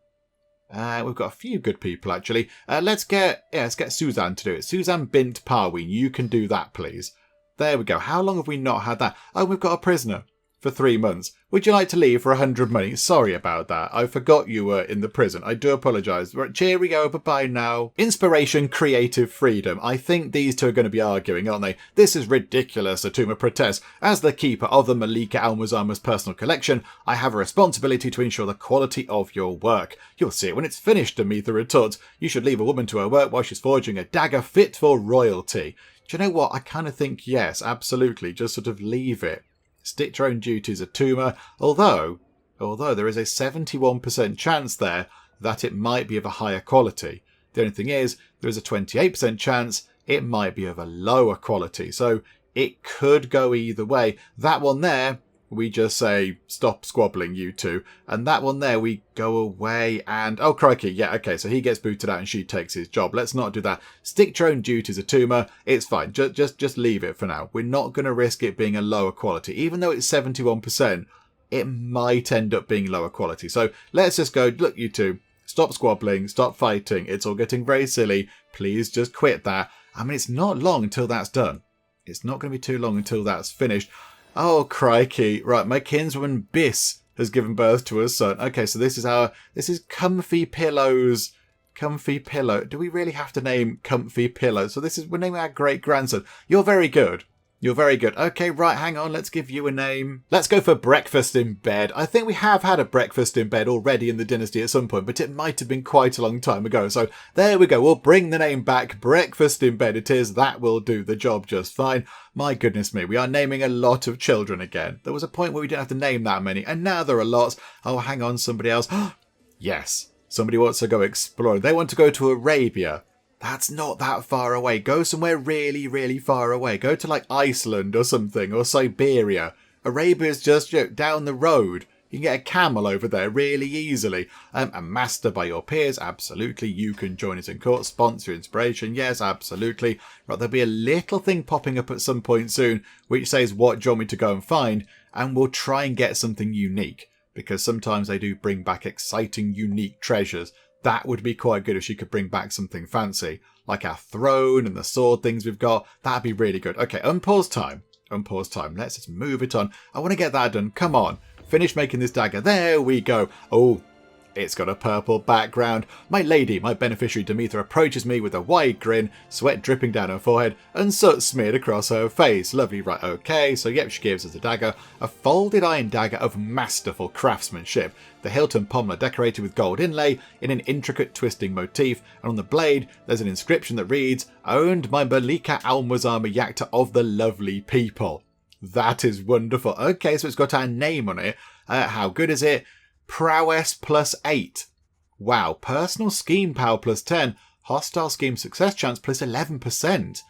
We've got a few good people, actually. Let's get Suzanne to do it. Suzanne Bint Parween, you can do that, please. There we go. How long have we not had that? Oh, we've got a prisoner for 3 months. Would you like to leave for 100 money? Sorry about that. I forgot you were in the prison. I do apologise. Right, cheerio, bye-bye now. Inspiration, creative freedom. I think these two are going to be arguing, aren't they? This is ridiculous, Atuma protests. As the keeper of the Malika Al-Muazzama's personal collection, I have a responsibility to ensure the quality of your work. You'll see it when it's finished, Amitha retorts. You should leave a woman to her work while she's forging a dagger fit for royalty. Do you know what? I kind of think yes, absolutely. Just sort of leave it. Stick to your own duties, Atuma, although there is a 71% chance there that it might be of a higher quality. The only thing is, there is a 28% chance it might be of a lower quality. So it could go either way. That one there, we just say, stop squabbling, you two. And that one there, we go away and... Oh, crikey. Yeah, okay. So he gets booted out and she takes his job. Let's not do that. Stick to your own duties, Atuma. It's fine. Just leave it for now. We're not going to risk it being a lower quality. Even though it's 71%, it might end up being lower quality. So let's just go, look, you two, stop squabbling, stop fighting. It's all getting very silly. Please just quit that. I mean, it's not long until that's done. It's not going to be too long until that's finished. Oh, crikey. Right, my kinswoman Biss has given birth to a son. Okay, so this is Comfy Pillows. Comfy Pillow. Do we really have to name Comfy Pillow? So we're naming our great-grandson. You're very good. You're very good. Okay, right, hang on. Let's give you a name. Let's go for Breakfast in Bed. I think we have had a Breakfast in Bed already in the Dynasty at some point, but it might have been quite a long time ago. So there we go. We'll bring the name back. Breakfast in Bed it is. That will do the job just fine. My goodness me, we are naming a lot of children again. There was a point where we didn't have to name that many, and now there are lots. Oh, hang on, somebody else. Yes, somebody wants to go exploring. They want to go to Arabia. That's not that far away. Go somewhere really, really far away. Go to like Iceland or something, or Siberia. Arabia's just down the road. You can get a camel over there really easily. A master by your peers, absolutely. You can join us in court. Sponsor inspiration, yes, absolutely. Right, there'll be a little thing popping up at some point soon which says, what do you want me to go and find? And we'll try and get something unique, because sometimes they do bring back exciting, unique treasures. That would be quite good if she could bring back something fancy, like our throne and the sword things we've got. That'd be really good. Okay, unpause time. Unpause time. Let's just move it on. I want to get that done. Come on. Finish making this dagger. There we go. Oh, it's got a purple background. My lady, my beneficiary Demeter, approaches me with a wide grin, sweat dripping down her forehead, and soot smeared across her face. Lovely, right, okay. So, yep, she gives us a dagger. A folded iron dagger of masterful craftsmanship. The hilt and pommel are decorated with gold inlay in an intricate twisting motif, and on the blade there's an inscription that reads, "Owned by Malika Al-Muazzama Yakta of the lovely people." That is wonderful. Okay, so it's got our name on it. How good is it? Prowess +8. Wow. Personal scheme power +10. Hostile scheme success chance +11%.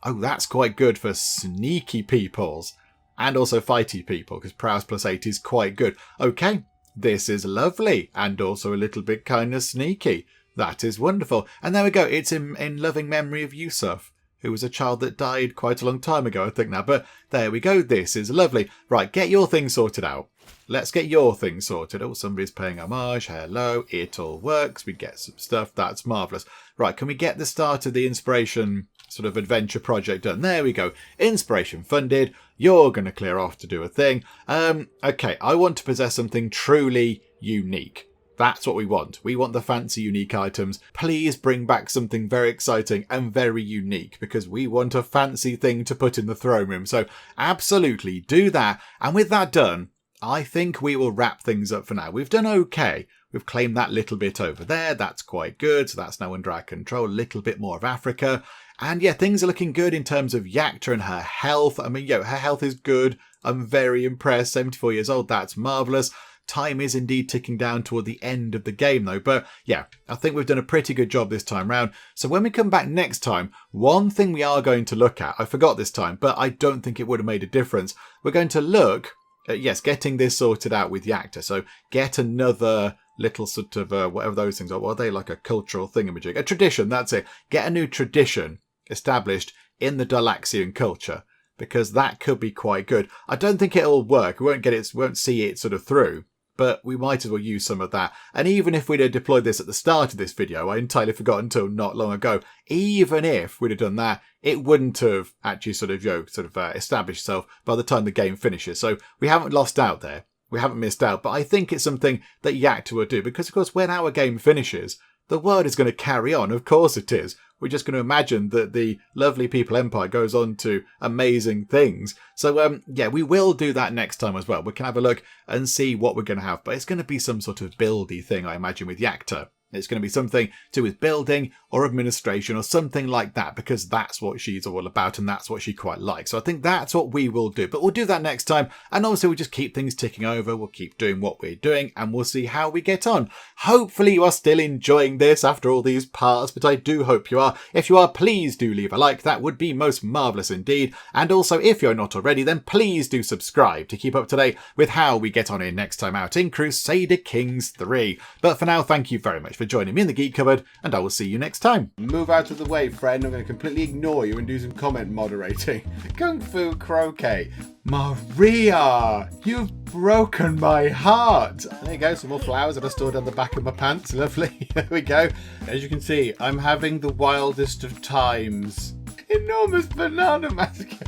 Oh, that's quite good for sneaky peoples. And also fighty people, because prowess +8 is quite good. Okay, this is lovely. And also a little bit kind of sneaky. That is wonderful. And there we go. It's in loving memory of Yusuf, who was a child that died quite a long time ago, I think now. But there we go. This is lovely. Right, get your thing sorted out. Let's get your thing sorted. Oh, somebody's paying homage. Hello. It all works. We get some stuff. That's marvellous. Right, can we get the start of the inspiration sort of adventure project done? There we go. Inspiration funded. You're going to clear off to do a thing. Okay, I want to possess something truly unique. That's what we want. We want the fancy, unique items. Please bring back something very exciting and very unique, because we want a fancy thing to put in the throne room. So absolutely do that. And with that done, I think we will wrap things up for now. We've done okay. We've claimed that little bit over there. That's quite good. So that's now under our control. A little bit more of Africa. And yeah, things are looking good in terms of Yakta and her health. I mean, her health is good. I'm very impressed. 74 years old. That's marvellous. Time is indeed ticking down toward the end of the game though. But yeah, I think we've done a pretty good job this time round. So when we come back next time, one thing we are going to look at, I forgot this time, but I don't think it would have made a difference. We're going to look at, yes, getting this sorted out with Yakta. So get another little sort of, whatever those things are. What are they? Like a cultural thingamajig? A tradition, that's it. Get a new tradition established in the Dalaxian culture, because that could be quite good. I don't think it'll work. We won't see it sort of through. But we might as well use some of that. And even if we'd have deployed this at the start of this video, I entirely forgot until not long ago, even if we'd have done that, it wouldn't have actually established itself by the time the game finishes. So we haven't lost out there. We haven't missed out. But I think it's something that Yakta will do, because of course when our game finishes, the world is going to carry on. Of course it is. We're just going to imagine that the lovely people empire goes on to amazing things. So, yeah, we will do that next time as well. We can have a look and see what we're going to have. But it's going to be some sort of buildy thing, I imagine, with Yakta. It's going to be something to do with building or administration or something like that, because that's what she's all about and that's what she quite likes. So I think that's what we will do. But we'll do that next time. And obviously we'll just keep things ticking over. We'll keep doing what we're doing and we'll see how we get on. Hopefully you are still enjoying this after all these parts, but I do hope you are. If you are, please do leave a like. That would be most marvellous indeed. And also, if you're not already, then please do subscribe to keep up to date with how we get on in next time out in Crusader Kings 3. But for now, thank you very much for joining me in the Geek Cupboard, and I will see you next time. Move out of the way, friend. I'm going to completely ignore you and do some comment moderating. Kung Fu Croquet. Maria, you've broken my heart. There you go, some more flowers that I stored on the back of my pants. Lovely. There we go. As you can see, I'm having the wildest of times. Enormous banana massacre.